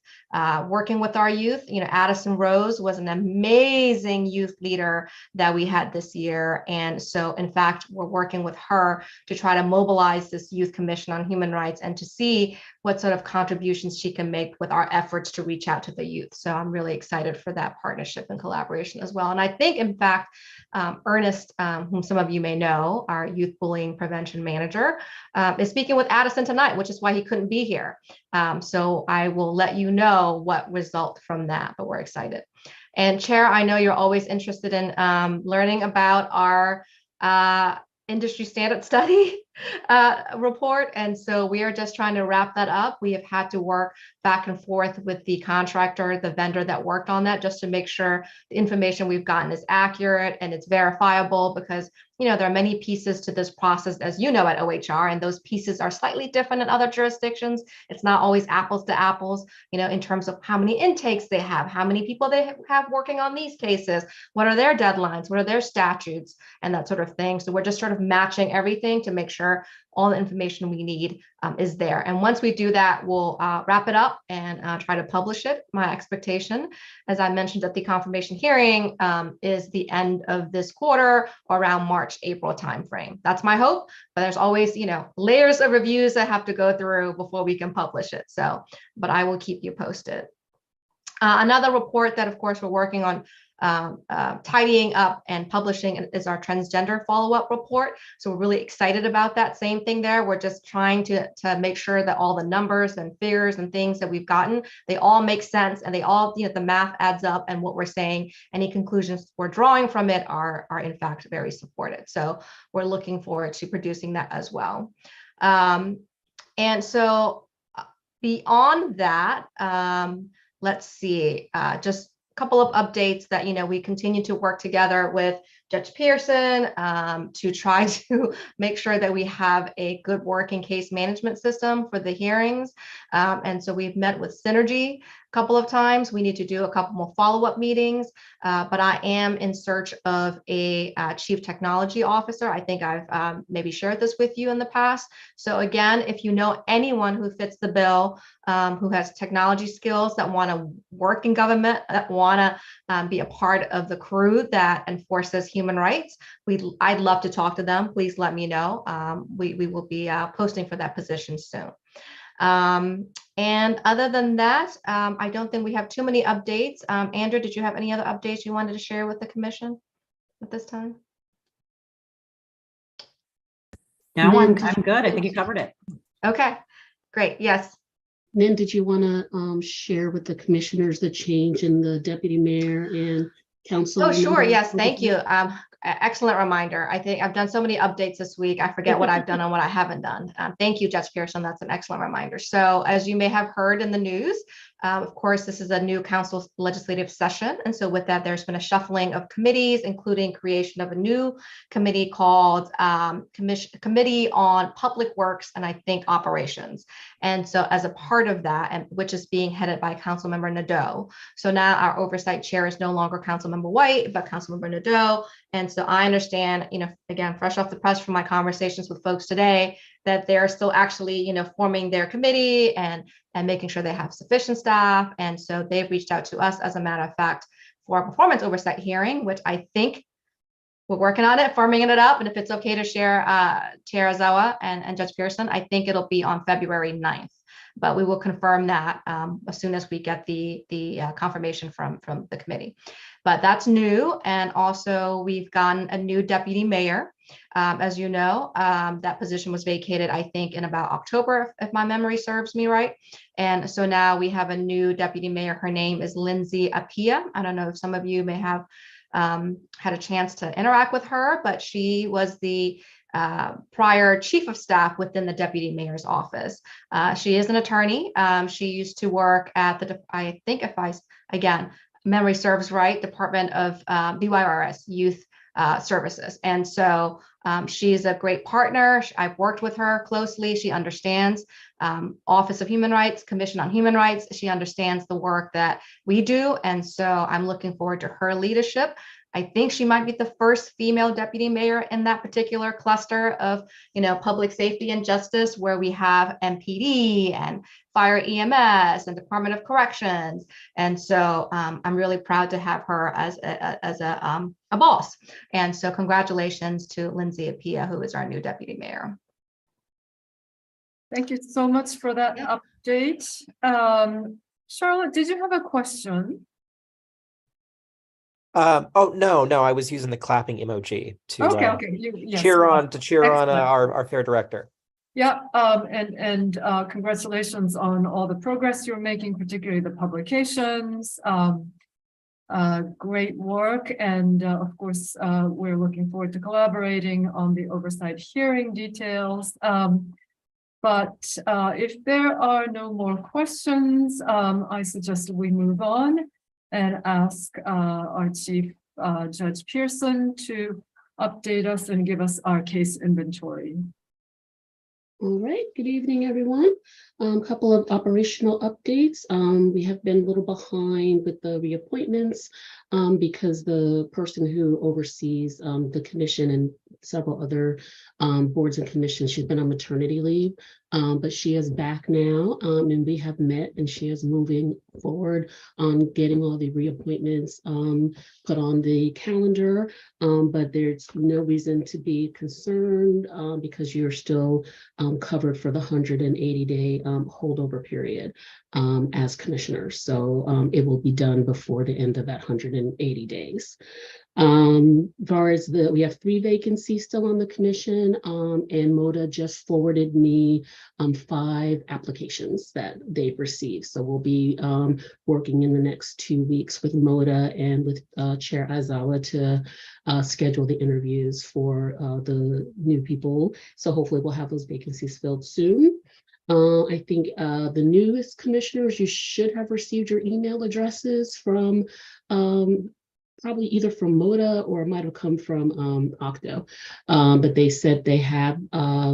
Speaker 11: working with our youth. Addison Rose was an amazing youth leader that we had this year. And so, in fact, we're working with her to try to mobilize this Youth Commission on Human Rights and to see what sort of contributions she can make with our efforts to reach out to the youth. So I'm really excited for that partnership and collaboration as well. And I think, in fact, Ernest, whom some of you may know, our youth bullying prevention manager, is speaking with Addison tonight, which is why he couldn't be here. So I will let you know what result from that, but we're excited. And Chair, I know you're always interested in learning about our industry standard study report. And so we are just trying to wrap that up. We have had to work back and forth with the contractor, the vendor that worked on that, just to make sure the information we've gotten is accurate and it's verifiable, because there are many pieces to this process, as you know, at OHR, and those pieces are slightly different in other jurisdictions. It's not always apples to apples, in terms of how many intakes they have, how many people they have working on these cases, what are their deadlines, what are their statutes, and that sort of thing. So we're just sort of matching everything to make sure all the information we need is there. And once we do that, we'll wrap it up and try to publish it. My expectation, as I mentioned at the confirmation hearing, is the end of this quarter, or around March, April timeframe. That's my hope, but there's always, layers of reviews that have to go through before we can publish it. So, but I will keep you posted. Another report that, of course, we're working on tidying up and publishing is our transgender follow-up report. So we're really excited about that. Same thing there. We're just trying to make sure that all the numbers and figures and things that we've gotten, they all make sense, and they all, the math adds up, and what we're saying, any conclusions we're drawing from it are in fact very supported. So we're looking forward to producing that as well. And so beyond that, let's see, just a couple of updates that, we continue to work together with Judge Pearson to try to make sure that we have a good working case management system for the hearings. And so we've met with Synergy a couple of times. We need to do a couple more follow-up meetings, but I am in search of a chief technology officer. I think I've maybe shared this with you in the past. So again, if you know anyone who fits the bill, who has technology skills, that want to work in government, that want to be a part of the crew that enforces human rights, I'd love to talk to them. Please let me know. We will be posting for that position soon. And other than that, I don't think we have too many updates. Andrew, did you have any other updates you wanted to share with the commission at this time?
Speaker 12: No, I'm good. I think you covered it.
Speaker 11: Okay, great. Yes.
Speaker 7: Then did you want to share with the commissioners the change in the deputy mayor and council?
Speaker 11: Oh, sure. Yes. Thank you. Excellent reminder. I think I've done so many updates this week. I forget what I've done and what I haven't done. Thank you, Judge Pearson. That's an excellent reminder. So as you may have heard in the news, of course, this is a new council legislative session. And so with that, there's been a shuffling of committees, including creation of a new committee called Committee on Public Works and I think Operations. And so as a part of that, and which is being headed by Councilmember Nadeau. So now our oversight chair is no longer Councilmember White, but Councilmember Nadeau. And so I understand, again, fresh off the press from my conversations with folks today, that they're still actually, forming their committee and making sure they have sufficient staff. And so they've reached out to us, as a matter of fact, for a performance oversight hearing, which I think we're working on it, firming it up. And if it's okay to share, Chair Azawa and Judge Pearson, I think it'll be on February 9th. But we will confirm that as soon as we get the confirmation from the committee. But that's new. And also we've gotten a new deputy mayor. As you know, that position was vacated, I think, in about October, if my memory serves me right. And so now we have a new deputy mayor. Her name is Lindsay Appiah. I don't know if some of you may have had a chance to interact with her, but she was the prior chief of staff within the deputy mayor's office. She is an attorney. She used to work at the, I think if again, memory serves right, Department of BYRS, Youth Services. And so she's a great partner. I've worked with her closely. She understands Office of Human Rights, Commission on Human Rights. She understands the work that we do. And so I'm looking forward to her leadership. I think she might be the first female deputy mayor in that particular cluster of, public safety and justice, where we have MPD and Fire EMS and Department of Corrections. And so I'm really proud to have her as a boss. And so congratulations to Lindsay Appiah, who is our new deputy mayor.
Speaker 3: Thank you so much for that update. Charlotte, did you have a question?
Speaker 6: Oh no, I was using the clapping emoji to
Speaker 3: Yes.
Speaker 6: cheer on
Speaker 3: Excellent.
Speaker 6: our fair director.
Speaker 3: Yeah, and congratulations on all the progress you're making, particularly the publications. great work. And of course, we're looking forward to collaborating on the oversight hearing details. But if there are no more questions, I suggest we move on and ask our Chief Judge Pearson to update us and give us our case inventory.
Speaker 7: All right, good evening, everyone. Couple of operational updates. We have been a little behind with the reappointments because the person who oversees the commission and several other boards and commissions, she's been on maternity leave, but she is back now, and we have met, and she is moving forward on getting all the reappointments put on the calendar, but there's no reason to be concerned because you're still covered for the 180-day holdover period as commissioners. So it will be done before the end of that 180 days. As far as we have 3 vacancies still on the commission, and MODA just forwarded me 5 applications that they've received. So we'll be working in the next 2 weeks with MODA and with Chair Aizawa to schedule the interviews for the new people. So hopefully we'll have those vacancies filled soon. I think the newest commissioners, you should have received your email addresses from probably either from MODA or it might have come from Octo. But they said they have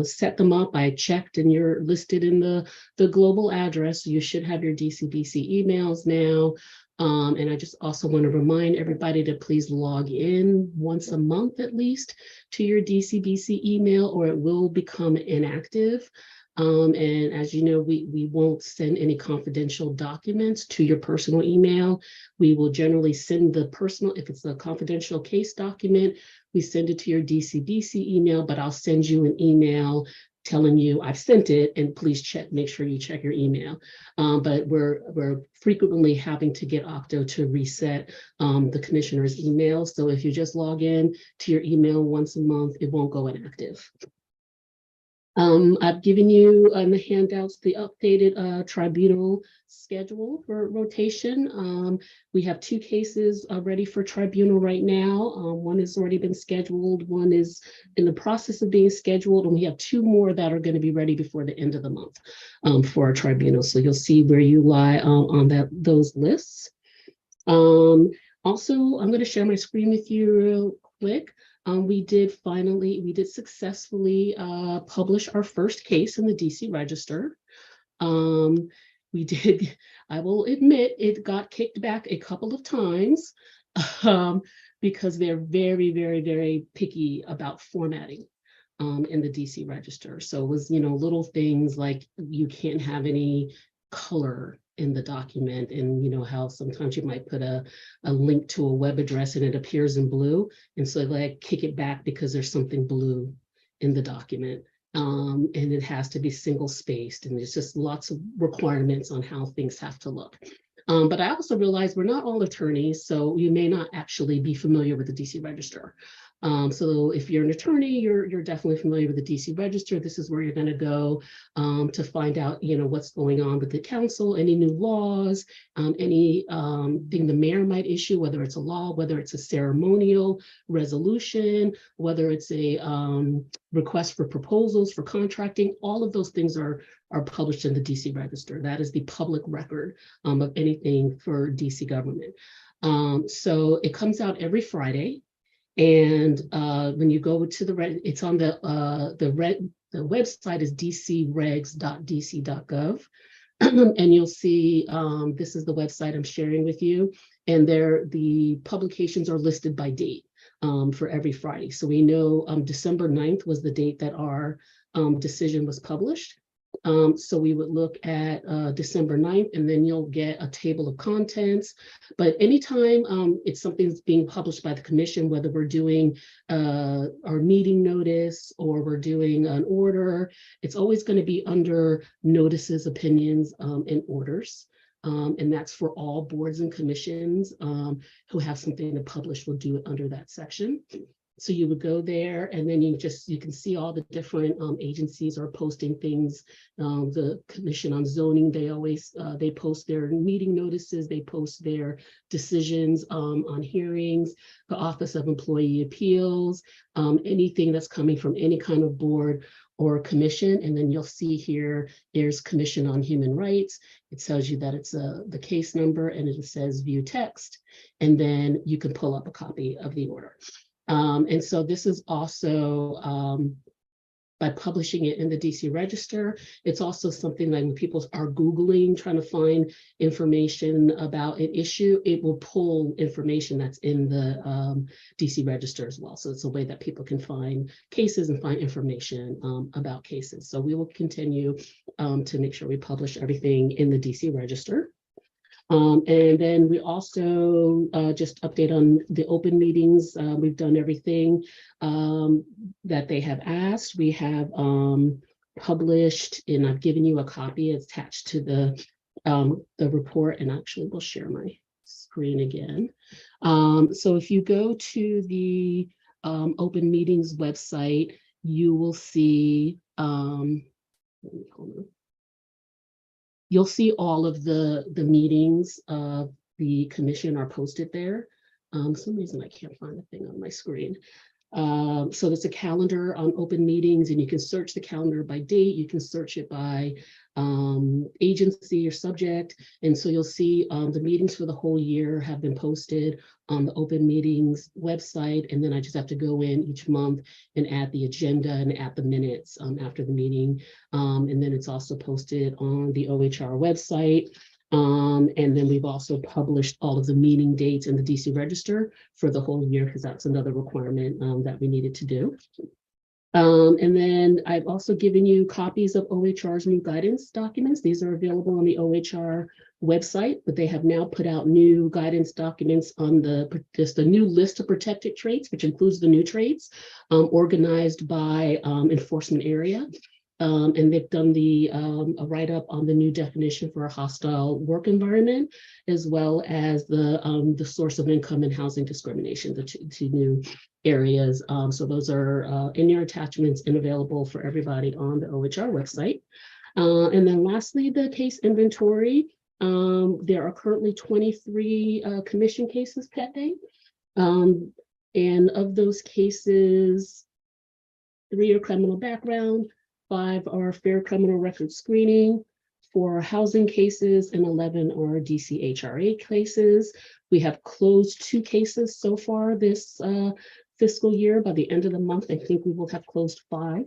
Speaker 7: set them up. I checked and you're listed in the global address. So you should have your DCBC emails now. And I just also want to remind everybody to please log in once a month at least to your DCBC email, or it will become inactive. And as you know, we won't send any confidential documents to your personal email. We will generally send the personal, if it's a confidential case document, we send it to your DCBC email, but I'll send you an email telling you I've sent it and please check, make sure you check your email. But we're frequently having to get Octo to reset the commissioner's email. So if you just log in to your email once a month, it won't go inactive. I've given you on the handouts the updated tribunal schedule for rotation. We have 2 cases ready for tribunal right now. One has already been scheduled, one is in the process of being scheduled, and we have 2 more that are going to be ready before the end of the month for our tribunal. So you'll see where you lie on those lists. Also, I'm going to share my screen with you real quick. We did successfully publish our first case in the DC Register. We did, I will admit, it got kicked back a couple of times because they're very, very, very picky about formatting in the DC Register. So it was, little things like you can't have any color in the document, and how sometimes you might put a link to a web address and it appears in blue, and so they kick it back because there's something blue in the document, and it has to be single spaced, and there's just lots of requirements on how things have to look. But I also realized we're not all attorneys, so you may not actually be familiar with the DC Register. So if you're an attorney, you're definitely familiar with the DC Register. This is where you're going to go to find out, what's going on with the council, any new laws, any thing the mayor might issue, whether it's a law, whether it's a ceremonial resolution, whether it's a request for proposals for contracting. All of those things are published in the DC Register. That is the public record of anything for DC government. So it comes out every Friday. And when you go to it's on the website is dcregs.dc.gov. And you'll see this is the website I'm sharing with you. And the publications are listed by date for every Friday. So we know December 9th was the date that our decision was published. So we would look at December 9th, and then you'll get a table of contents. But anytime it's something that's being published by the commission, whether we're doing our meeting notice or we're doing an order, it's always going to be under notices, opinions, and orders. And that's for all boards and commissions who have something to publish will do it under that section. So you would go there and then you can see all the different agencies are posting things. The Commission on Zoning, they post their meeting notices, they post their decisions on hearings, the Office of Employee Appeals, anything that's coming from any kind of board or commission. And then you'll see here, there's Commission on Human Rights. It tells you that it's the case number and it says view text. And then you can pull up a copy of the order. And so this is also by publishing it in the DC Register. It's also something that when people are Googling, trying to find information about an issue, it will pull information that's in the DC Register as well. So it's a way that people can find cases and find information about cases. So we will continue to make sure we publish everything in the DC Register. And then we also just update on the open meetings. We've done everything that they have asked. We have published, and I've given you a copy attached to the report, and actually we'll share my screen again. So if you go to the open meetings website, you will see, you'll see all of the meetings of the commission are posted there. For some reason I can't find the thing on my screen. So there's a calendar on open meetings, and you can search the calendar by date. You can search it by agency or subject. And so you'll see the meetings for the whole year have been posted on the open meetings website. And then I just have to go in each month and add the agenda and add the minutes after the meeting. And then it's also posted on the OHR website. And then we've also published all of the meeting dates in the DC Register for the whole year, because that's another requirement that we needed to do. And then I've also given you copies of OHR's new guidance documents. These are available on the OHR website, but they have now put out new guidance documents on just a new list of protected traits, which includes the new traits, organized by enforcement area. And they've done a write-up on the new definition for a hostile work environment, as well as the source of income and housing discrimination, the two new areas. So those are in your attachments and available for everybody on the OHR website. And then lastly, the case inventory. There are currently 23 commission cases pending. And of those cases, 3 are criminal background, 5 are fair criminal record screening, 4 are housing cases, and 11 are DCHRA cases. We have closed 2 cases so far this fiscal year. By the end of the month, I think we will have closed 5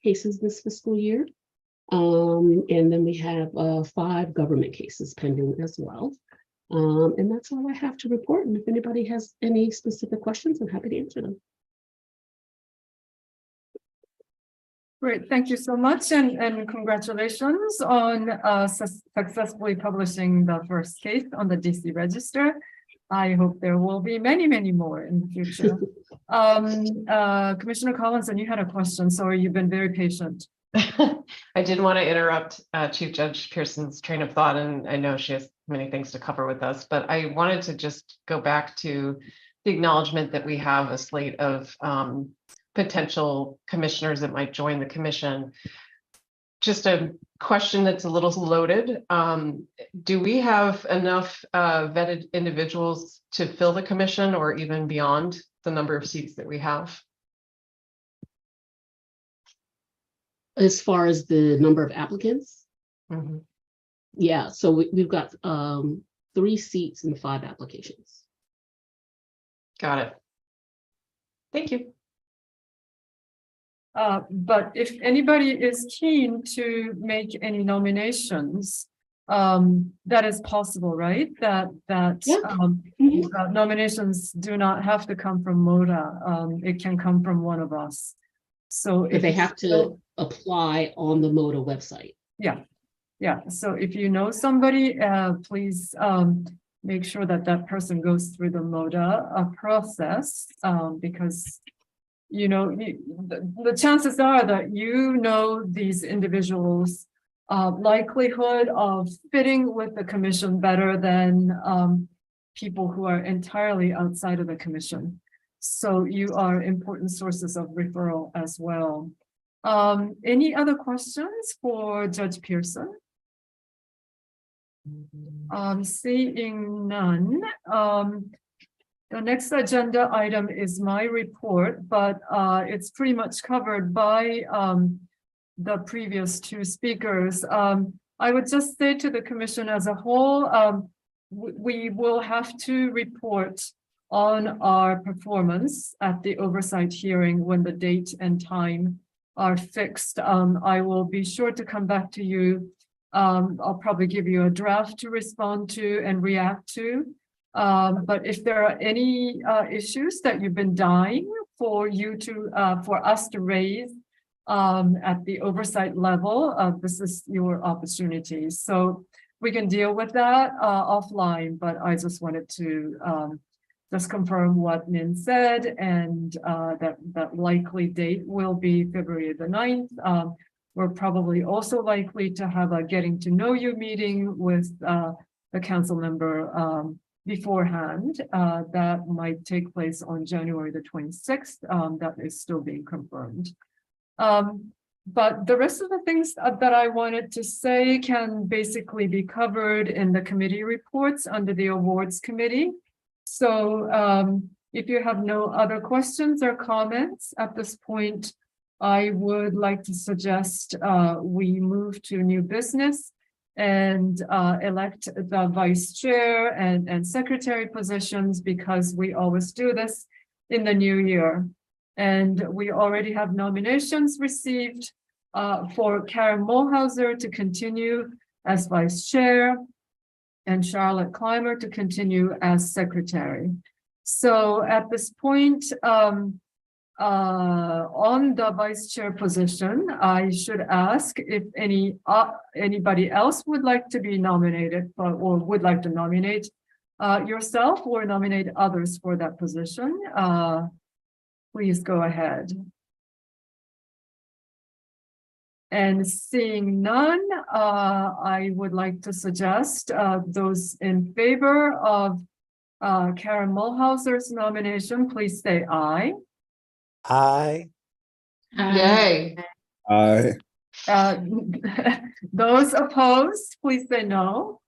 Speaker 7: cases this fiscal year. And then we have 5 government cases pending as well. And that's all I have to report. And if anybody has any specific questions, I'm happy to answer them.
Speaker 3: Great, thank you so much, and congratulations on successfully publishing the first case on the DC Register. I hope there will be many, many more in the future. Commissioner Collinson, you had a question. Sorry, you've been very patient.
Speaker 10: I did want to interrupt Chief Judge Pearson's train of thought, and I know she has many things to cover with us, but I wanted to just go back to the acknowledgement that we have a slate of potential commissioners that might join the commission. Just a question that's a little loaded. Do we have enough vetted individuals to fill the commission, or even beyond the number of seats that we have?
Speaker 7: As far as the number of applicants?
Speaker 10: Mm-hmm.
Speaker 7: Yeah, so we've got 3 seats and 5 applications.
Speaker 10: Got it. Thank you.
Speaker 3: But if anybody is keen to make any nominations, that is possible, right? That
Speaker 7: Yeah.
Speaker 3: Nominations do not have to come from MODA. It can come from one of us. So
Speaker 7: If they have to apply on the MODA website.
Speaker 3: Yeah. So if you know somebody, please make sure that that person goes through the MODA process, because you know, the chances are that you know these individuals' likelihood of fitting with the commission better than people who are entirely outside of the commission. So you are important sources of referral as well. Any other questions for Judge Pearson? Seeing none. The next agenda item is my report, but it's pretty much covered by the previous two speakers. I would just say to the commission as a whole, we will have to report on our performance at the oversight hearing when the date and time are fixed. I will be sure to come back to you. I'll probably give you a draft to respond to and react to. But if there are any issues that you've been dying for us to raise at the oversight level, this is your opportunity. So we can deal with that offline, but I just wanted to just confirm what Min said, and that likely date will be February the 9th. We're probably also likely to have a getting to know you meeting with the council member beforehand. That might take place on January the 26th. That is still being confirmed. But the rest of the things that I wanted to say can basically be covered in the committee reports under the awards committee. So if you have no other questions or comments at this point, I would like to suggest we move to new business and elect the vice chair and secretary positions, because we always do this in the new year. And we already have nominations received for Karen Mulhauser to continue as vice chair and Charlotte Clymer to continue as secretary. So at this point, on the vice chair position, I should ask if anybody else would like to be nominated or would like to nominate yourself or nominate others for that position. Please go ahead. And seeing none, I would like to suggest those in favor of Karen Mulhauser's nomination, please say aye.
Speaker 6: Aye.
Speaker 10: Yay.
Speaker 4: Aye.
Speaker 3: Those opposed, please say no.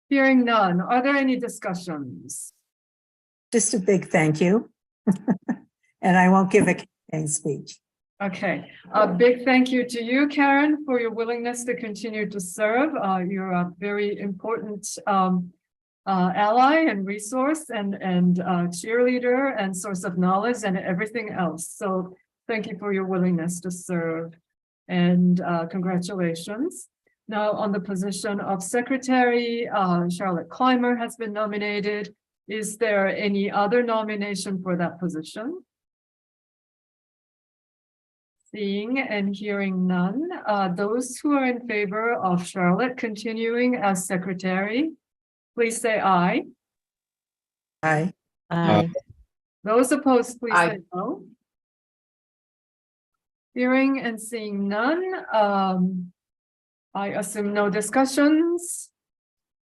Speaker 3: Hearing none, are there any discussions?
Speaker 13: Just a big thank you. And I won't give a campaign speech.
Speaker 3: Okay, a big thank you to you, Karen, for your willingness to continue to serve. You're a very important ally and resource and cheerleader and source of knowledge and everything else. So thank you for your willingness to serve, and congratulations. Now on the position of secretary, Charlotte Clymer has been nominated. Is there any other nomination for that position? Seeing and hearing none, those who are in favor of Charlotte continuing as secretary, please say aye.
Speaker 13: Aye.
Speaker 12: Aye.
Speaker 3: Those opposed, please
Speaker 10: Aye.
Speaker 3: say no. Hearing and seeing none, I assume no discussions.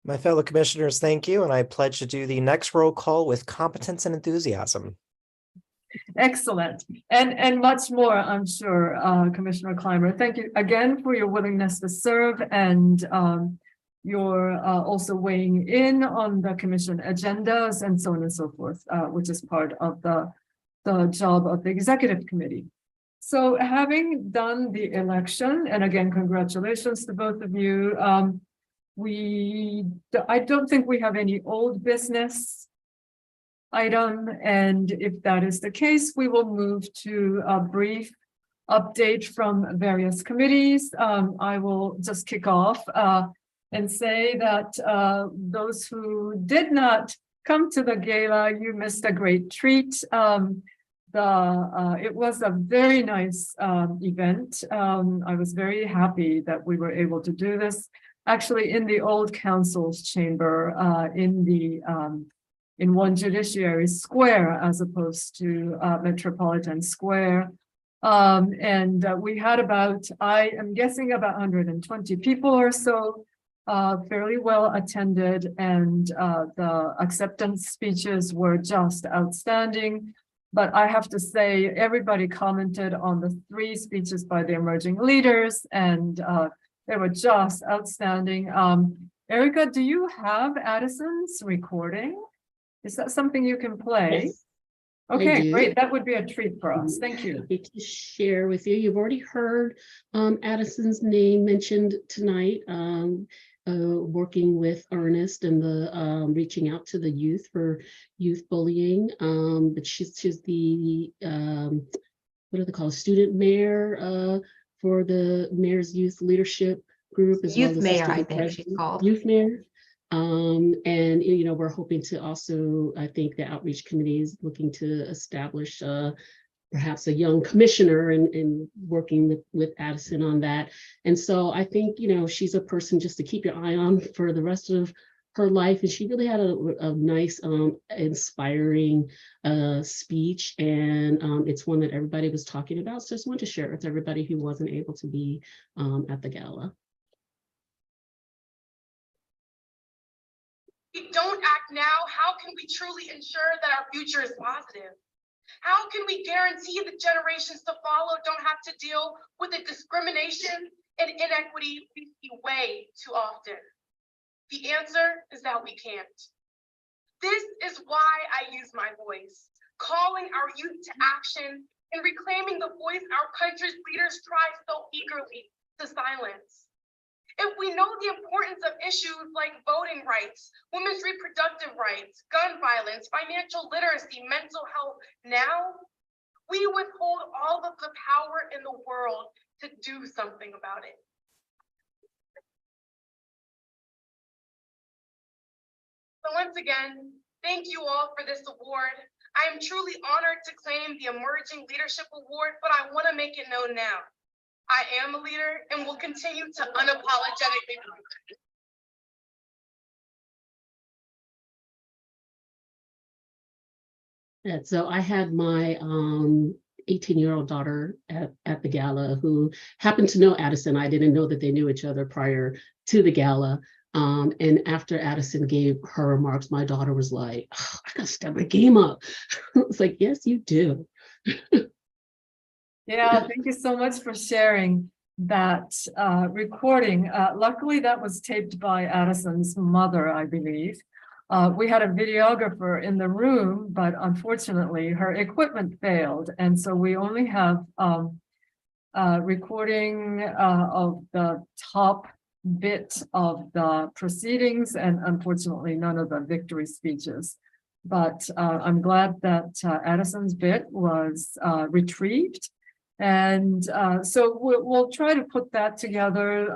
Speaker 6: My fellow commissioners, thank you. And I pledge to do the next roll call with competence and enthusiasm.
Speaker 3: Excellent. And much more, I'm sure, Commissioner Clymer. Thank you again for your willingness to serve, and your also weighing in on the commission agendas and so on and so forth, which is part of the job of the executive committee. So having done the election, and again, congratulations to both of you. I don't think we have any old business item, and if that is the case, we will move to a brief update from various committees. I will just kick off and say that those who did not come to the gala, you missed a great treat. It was a very nice event. I was very happy that we were able to do this actually in the old council's chamber in One Judiciary Square as opposed to Metropolitan Square. And we had about, I am guessing about 120 people or so fairly well attended, and the acceptance speeches were just outstanding. But I have to say, everybody commented on the 3 speeches by the emerging leaders, and they were just outstanding. Erica, do you have Addison's recording? Is that something you can play?
Speaker 7: Yes, I
Speaker 3: Okay,
Speaker 7: do.
Speaker 3: great. That would be a treat for us. Thank you.
Speaker 7: Happy to share with you. You've already heard Addison's name mentioned tonight, working with Ernest and the reaching out to the youth for youth bullying. But she's the what do they call, student mayor for the mayor's youth leadership group, as well
Speaker 11: Youth
Speaker 7: as
Speaker 11: mayor,
Speaker 7: the
Speaker 11: I
Speaker 7: student
Speaker 11: think she's
Speaker 7: president.
Speaker 11: called.
Speaker 7: Youth mayor. And you know, we're hoping to also, I think the outreach committee is looking to establish perhaps a young commissioner and working with Addison on that. And so I think, you know, she's a person just to keep your eye on for the rest of her life. And she really had a nice, inspiring speech. And it's one that everybody was talking about. So I just wanted to share it with everybody who wasn't able to be at the gala.
Speaker 14: We don't act now, how can we truly ensure that our future is positive? How can we guarantee the generations to follow don't have to deal with the discrimination and inequity we see way too often? The answer is that we can't. This is why I use my voice, calling our youth to action and reclaiming the voice our country's leaders try so eagerly to silence. If we know the importance of issues like voting rights, women's reproductive rights, gun violence, financial literacy, mental health now, we withhold all of the power in the world to do something about it. So once again, thank you all for this award. I am truly honored to claim the Emerging Leadership Award, but I want to make it known now. I am a leader and will continue to unapologetically be.
Speaker 7: Yeah, so I had my 18-year-old daughter at the gala who happened to know Addison. I didn't know that they knew each other prior to the gala. And after Addison gave her remarks, my daughter was like, oh, I gotta step my game up. It's like, yes, you do.
Speaker 3: Yeah, thank you so much for sharing that recording. Luckily, that was taped by Addison's mother, I believe. We had a videographer in the room, but unfortunately, her equipment failed. And so we only have recording of the top bit of the proceedings and unfortunately, none of the victory speeches. But I'm glad that Addison's bit was retrieved. And so we'll try to put that together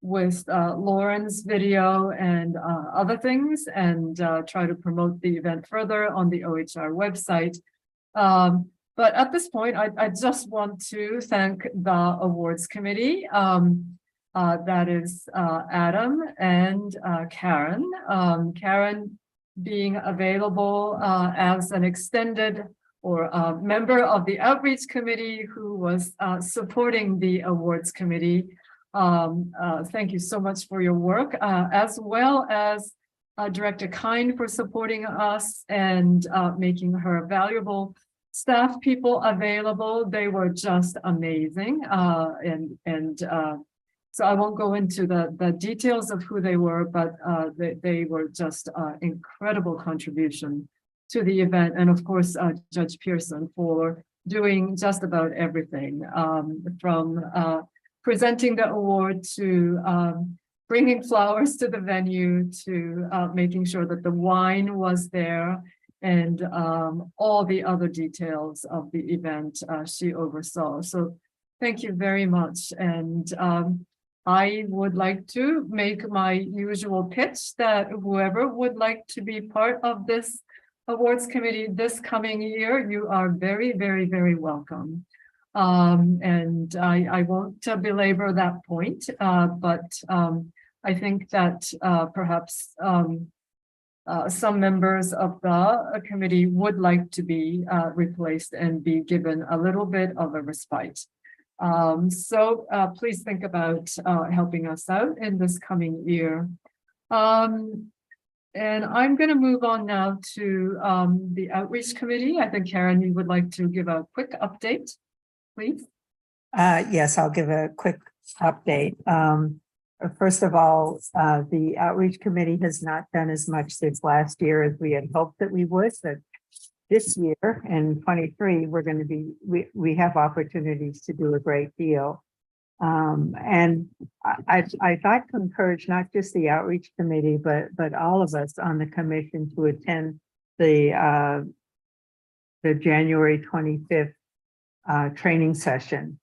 Speaker 3: with Lauren's video and other things and try to promote the event further on the OHR website. But at this point, I just want to thank the awards committee. That is Adam and Karen. Karen being available as an extended or a member of the outreach committee who was supporting the awards committee. Thank you so much for your work, as well as Director Kind for supporting us and making her valuable staff people available. They were just amazing. So I won't go into the details of who they were, but they were just incredible contribution to the event. And of course, Judge Pearson for doing just about everything from presenting the award to bringing flowers to the venue to making sure that the wine was there and all the other details of the event she oversaw. So thank you very much. And I would like to make my usual pitch that whoever would like to be part of this awards committee this coming year, you are very, very, very welcome. And I won't belabor that point, but I think that perhaps some members of the committee would like to be replaced and be given a little bit of a respite. So please think about helping us out in this coming year. And I'm going to move on now to the Outreach Committee. I think Karen, you would like to give a quick update, please.
Speaker 13: Yes, I'll give a quick update. First of all, the Outreach Committee has not done as much this last year as we had hoped that we would, but this year in 23, we're going to be, we have opportunities to do a great deal. And I'd like to encourage not just the Outreach Committee, but all of us on the commission to attend the January 25th training session.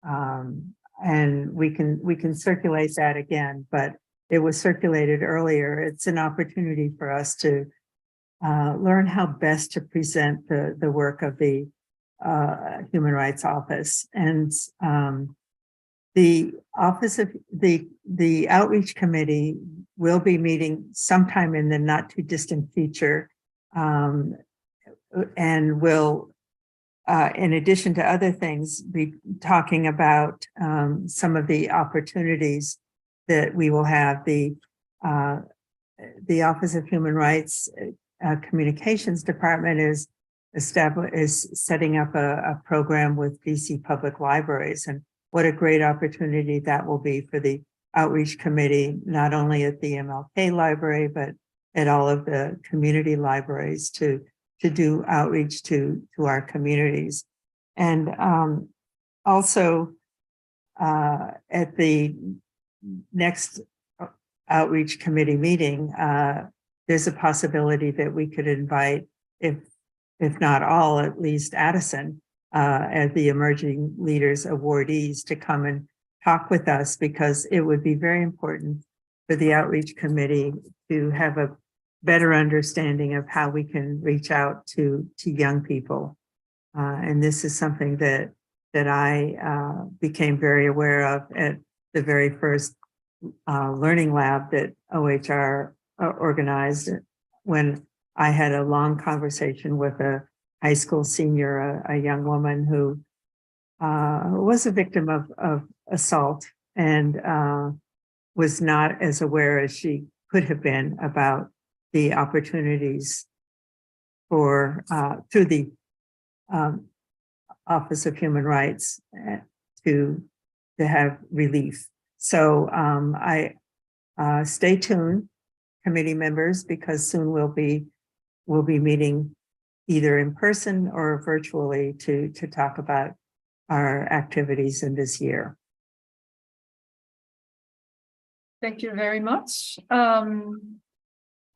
Speaker 13: And we can circulate that again, but it was circulated earlier. It's an opportunity for us to learn how best to present the work of the Human Rights Office. And the office of the Outreach Committee will be meeting sometime in the not too distant future, and will, in addition to other things, be talking about some of the opportunities that we will have. The Office of Human Rights Communications Department is setting up a program with DC Public Libraries, and what a great opportunity that will be for the Outreach Committee, not only at the MLK Library, but at all of the community libraries to do outreach to our communities. And also at the next Outreach Committee meeting, there's a possibility that we could invite, if not all, at least Addison, as the Emerging Leaders awardees, to come and talk with us, because it would be very important for the Outreach Committee to have a better understanding of how we can reach out to young people. And this is something that I became very aware of at the very first learning lab that OHR organized, when I had a long conversation with a high school senior, a young woman who was a victim of assault and was not as aware as she could have been about the opportunities for through the Office of Human Rights to have relief. So I stay tuned, committee members, because soon we'll be meeting either in person or virtually to talk about our activities in this year.
Speaker 3: Thank you very much.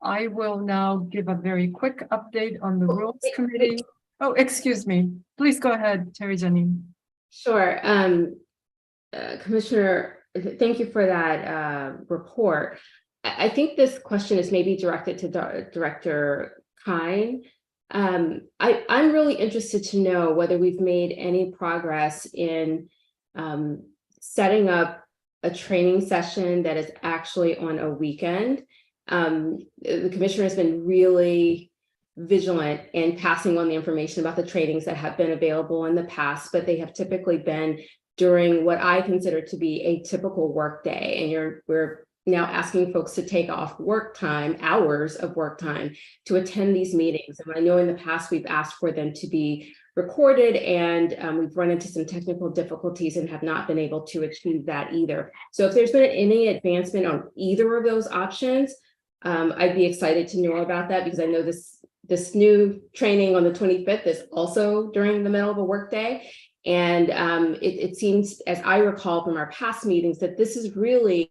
Speaker 3: I will now give a very quick update on the Rules Committee. Oh, excuse me. Please go ahead, Terry Janine.
Speaker 8: Sure. Commissioner, thank you for that report. I think this question is maybe directed to Director Kine. I'm really interested to know whether we've made any progress in setting up a training session that is actually on a weekend. The commissioner has been really vigilant in passing on the information about the trainings that have been available in the past, but they have typically been during what I consider to be a typical work day. And we're now asking folks to take off work time, hours of work time, to attend these meetings. And I know in the past we've asked for them to be recorded, and we've run into some technical difficulties and have not been able to achieve that either. So if there's been any advancement on either of those options, I'd be excited to know about that, because I know this new training on the 25th is also during the middle of a workday. And it seems, as I recall from our past meetings, that this is really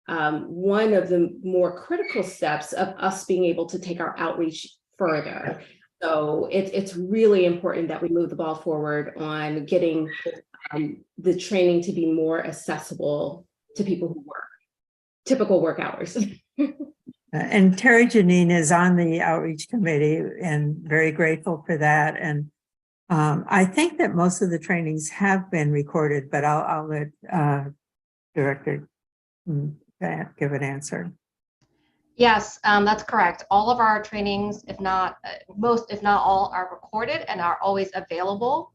Speaker 8: one of the more critical steps of us being able to take our outreach further. So it's really important that we move the ball forward on getting the training to be more accessible to people who work typical work hours.
Speaker 13: And Terry Janine is on the Outreach Committee, and very grateful for that. And I think that most of the trainings have been recorded, but I'll let Director give an answer.
Speaker 11: Yes, that's correct. All of our trainings, if not most, if not all, are recorded and are always available.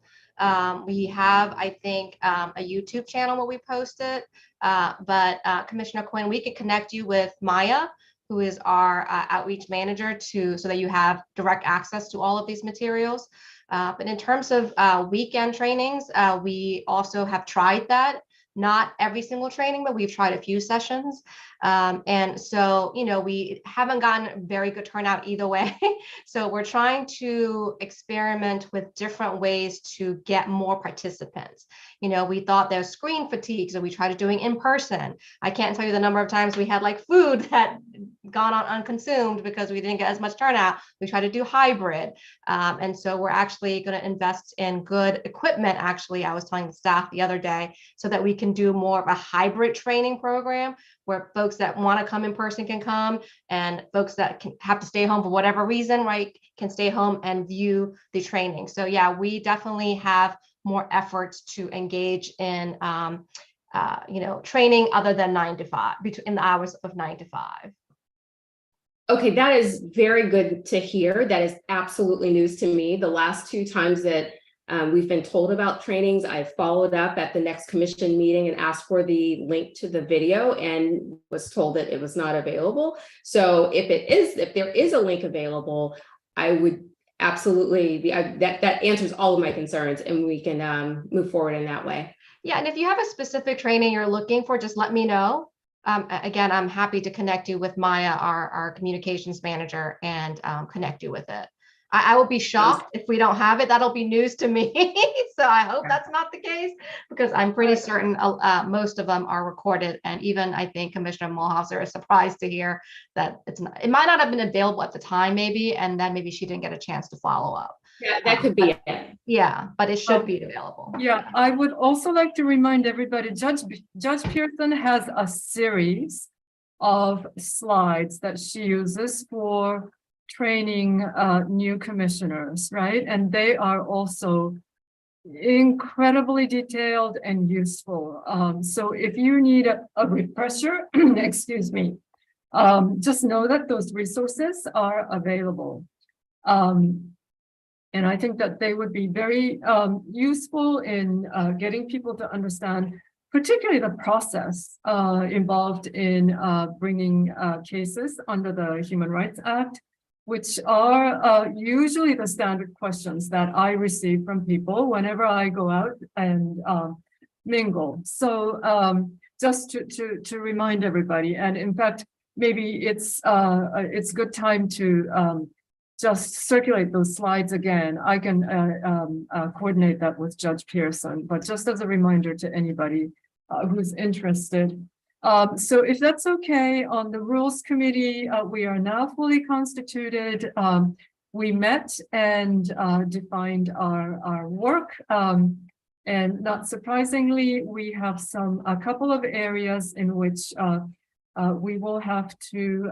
Speaker 11: We have, I think, a YouTube channel where we post it. But Commissioner Quinn, we can connect you with Maya, who is our outreach manager, so that you have direct access to all of these materials. But in terms of weekend trainings, we also have tried that. Not every single training, but we've tried a few sessions. And so, we haven't gotten very good turnout either way. So we're trying to experiment with different ways to get more participants. We thought there's screen fatigue, so we tried doing in person. I can't tell you the number of times we had like food that gone on unconsumed because we didn't get as much turnout. We tried to do hybrid. And so we're actually going to invest in good equipment. Actually, I was telling the staff the other day, so that we can do more of a hybrid training program where folks that want to come in person can come, and folks that can have to stay home for whatever reason, right, can stay home and view the training. So yeah, we definitely have more efforts to engage in training other than 9 to 5, in the hours of 9 to 5.
Speaker 8: Okay, that is very good to hear. That is absolutely news to me. The last 2 times that we've been told about trainings, I've followed up at the next commission meeting and asked for the link to the video and was told that it was not available. So if there is a link available, I would absolutely be, that answers all of my concerns, and we can move forward in that way.
Speaker 11: Yeah, and if you have a specific training you're looking for, just let me know. Again, I'm happy to connect you with Maya, our communications manager, and connect you with it. I will be shocked if we don't have it. That'll be news to me. So I hope that's not the case, because I'm pretty certain most of them are recorded. And even I think Commissioner Mulhauser is surprised to hear that it might not have been available at the time, maybe, and then maybe she didn't get a chance to follow up.
Speaker 8: Yeah, that could be it.
Speaker 11: Yeah, but it should be available.
Speaker 3: Yeah, I would also like to remind everybody, Judge Pearson has a series of slides that she uses for training new commissioners, right? And they are also incredibly detailed and useful. So if you need a refresher, excuse me, just know that those resources are available. And I think that they would be very useful in getting people to understand, particularly the process involved in bringing cases under the Human Rights Act, which are usually the standard questions that I receive from people whenever I go out and mingle. So just to remind everybody, and in fact, maybe it's good time to just circulate those slides again. I can coordinate that with Judge Pearson, but just as a reminder to anybody who's interested. So if that's okay, on the Rules Committee, we are now fully constituted. We met and defined our work. And not surprisingly, we have a couple of areas in which we will have to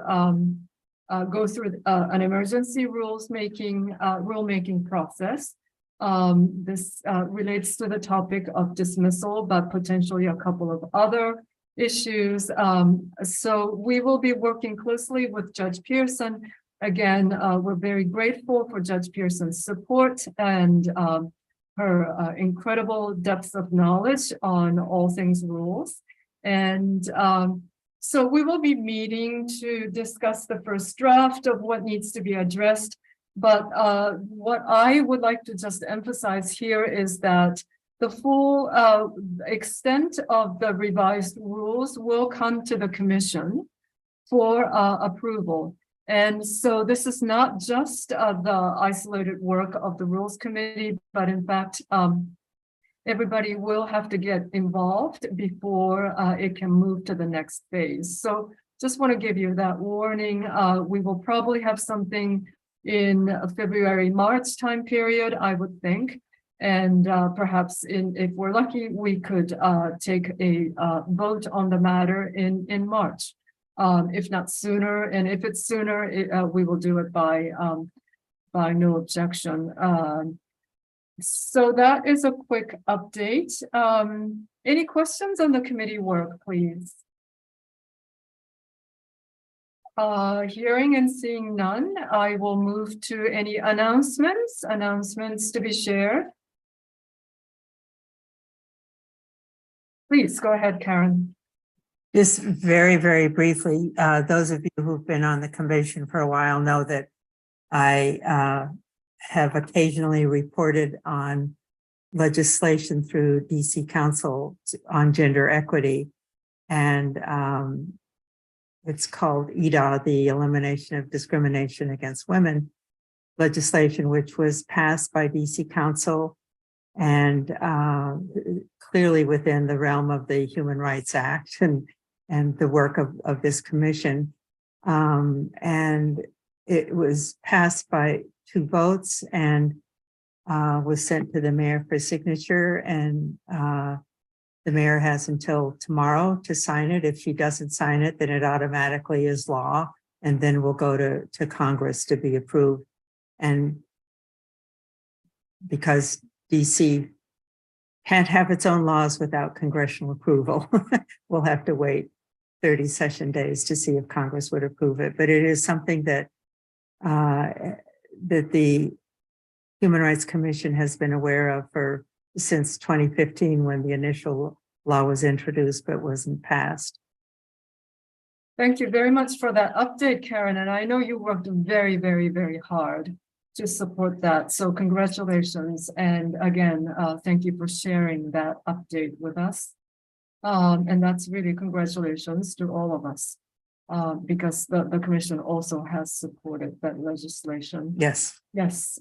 Speaker 3: go through an emergency rulemaking process. This relates to the topic of dismissal, but potentially a couple of other issues. So we will be working closely with Judge Pearson. Again, we're very grateful for Judge Pearson's support and her incredible depth of knowledge on all things rules. And so we will be meeting to discuss the first draft of what needs to be addressed. But what I would like to just emphasize here is that the full extent of the revised rules will come to the commission for approval. And so this is not just the isolated work of the Rules Committee, but in fact, everybody will have to get involved before it can move to the next phase. So just want to give you that warning. We will probably have something in February, March time period, I would think. And perhaps if we're lucky, we could take a vote on the matter in March, if not sooner. And if it's sooner, we will do it by no objection. So that is a quick update. Any questions on the committee work, please? Hearing and seeing none, I will move to any announcements to be shared. Please go ahead, Karen.
Speaker 13: Just very, very briefly, those of you who've been on the convention for a while know that I have occasionally reported on legislation through DC Council on gender equity. And it's called EDA, the Elimination of Discrimination Against Women legislation, which was passed by DC Council and clearly within the realm of the Human Rights Act and the work of this commission. And it was passed by 2 votes and was sent to the mayor for signature. And the mayor has until tomorrow to sign it. If she doesn't sign it, then it automatically is law, and then will go to Congress to be approved. And because DC can't have its own laws without congressional approval, we'll have to wait 30 session days to see if Congress would approve it. But it is something that that the Human Rights Commission has been aware of since 2015, when the initial law was introduced but wasn't passed.
Speaker 3: Thank you very much for that update, Karen. And I know you worked very, very, very hard to support that. So congratulations. And again, thank you for sharing that update with us. And that's really congratulations to all of us, because the commission also has supported that legislation.
Speaker 13: Yes.
Speaker 3: Yes.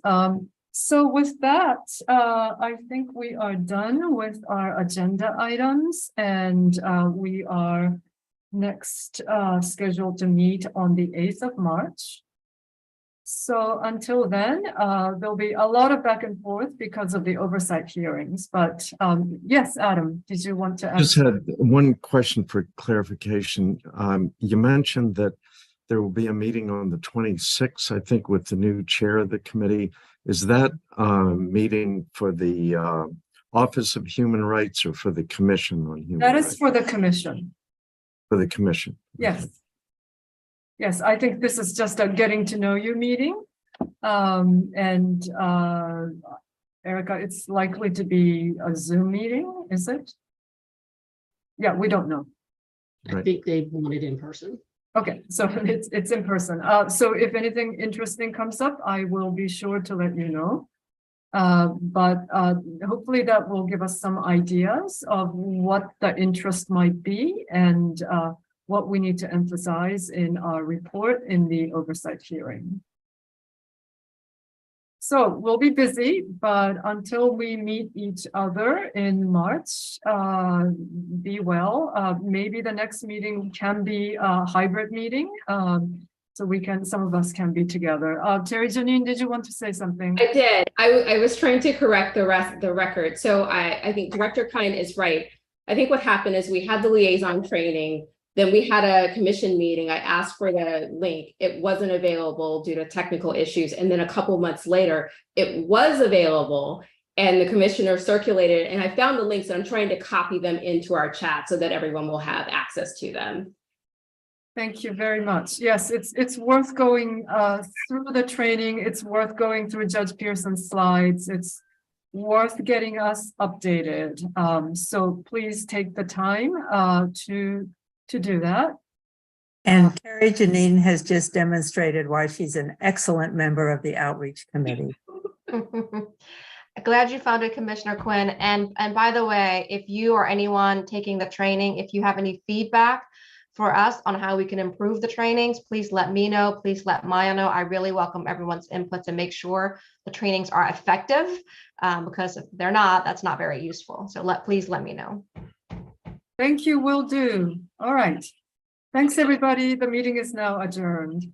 Speaker 3: So with that, I think we are done with our agenda items, and we are next scheduled to meet on the 8th of March. So until then, there'll be a lot of back and forth because of the oversight hearings. But yes, Adam, did you want to ask?
Speaker 9: Just had one question for clarification. You mentioned that there will be a meeting on the 26th, I think, with the new chair of the committee. Is that meeting for the Office of Human Rights or for the Commission on Human Rights?
Speaker 3: That is for the commission.
Speaker 9: For the commission.
Speaker 3: Yes. Yes, I think this is just a getting to know you meeting. And Erica, it's likely to be a Zoom meeting, is it? Yeah, we don't know.
Speaker 7: I think they want it in person.
Speaker 3: Okay, so it's in person. So if anything interesting comes up, I will be sure to let you know. But hopefully that will give us some ideas of what the interest might be and what we need to emphasize in our report in the oversight hearing. So we'll be busy, but until we meet each other in March, be well. Maybe the next meeting can be a hybrid meeting. So some of us can be together. Terry Janine, did you want to say something?
Speaker 8: I did. I was trying to correct the record. So I think Director Kine is right. I think what happened is we had the liaison training. Then we had a commission meeting. I asked for the link. It wasn't available due to technical issues. And then a couple months later, it was available and the commissioner circulated it. And I found the links and I'm trying to copy them into our chat so that everyone will have access to them.
Speaker 3: Thank you very much. Yes, it's worth going through the training. It's worth going through Judge Pearson's slides. It's worth getting us updated. So please take the time to do that.
Speaker 13: And Terry Janine has just demonstrated why she's an excellent member of the Outreach Committee.
Speaker 11: Glad you found it, Commissioner Quinn. And by the way, if you or anyone taking the training, if you have any feedback for us on how we can improve the trainings, please let me know. Please let Maya know. I really welcome everyone's input to make sure the trainings are effective, because if they're not, that's not very useful. So please let me know.
Speaker 3: Thank you, will do. All right. Thanks, everybody. The meeting is now adjourned.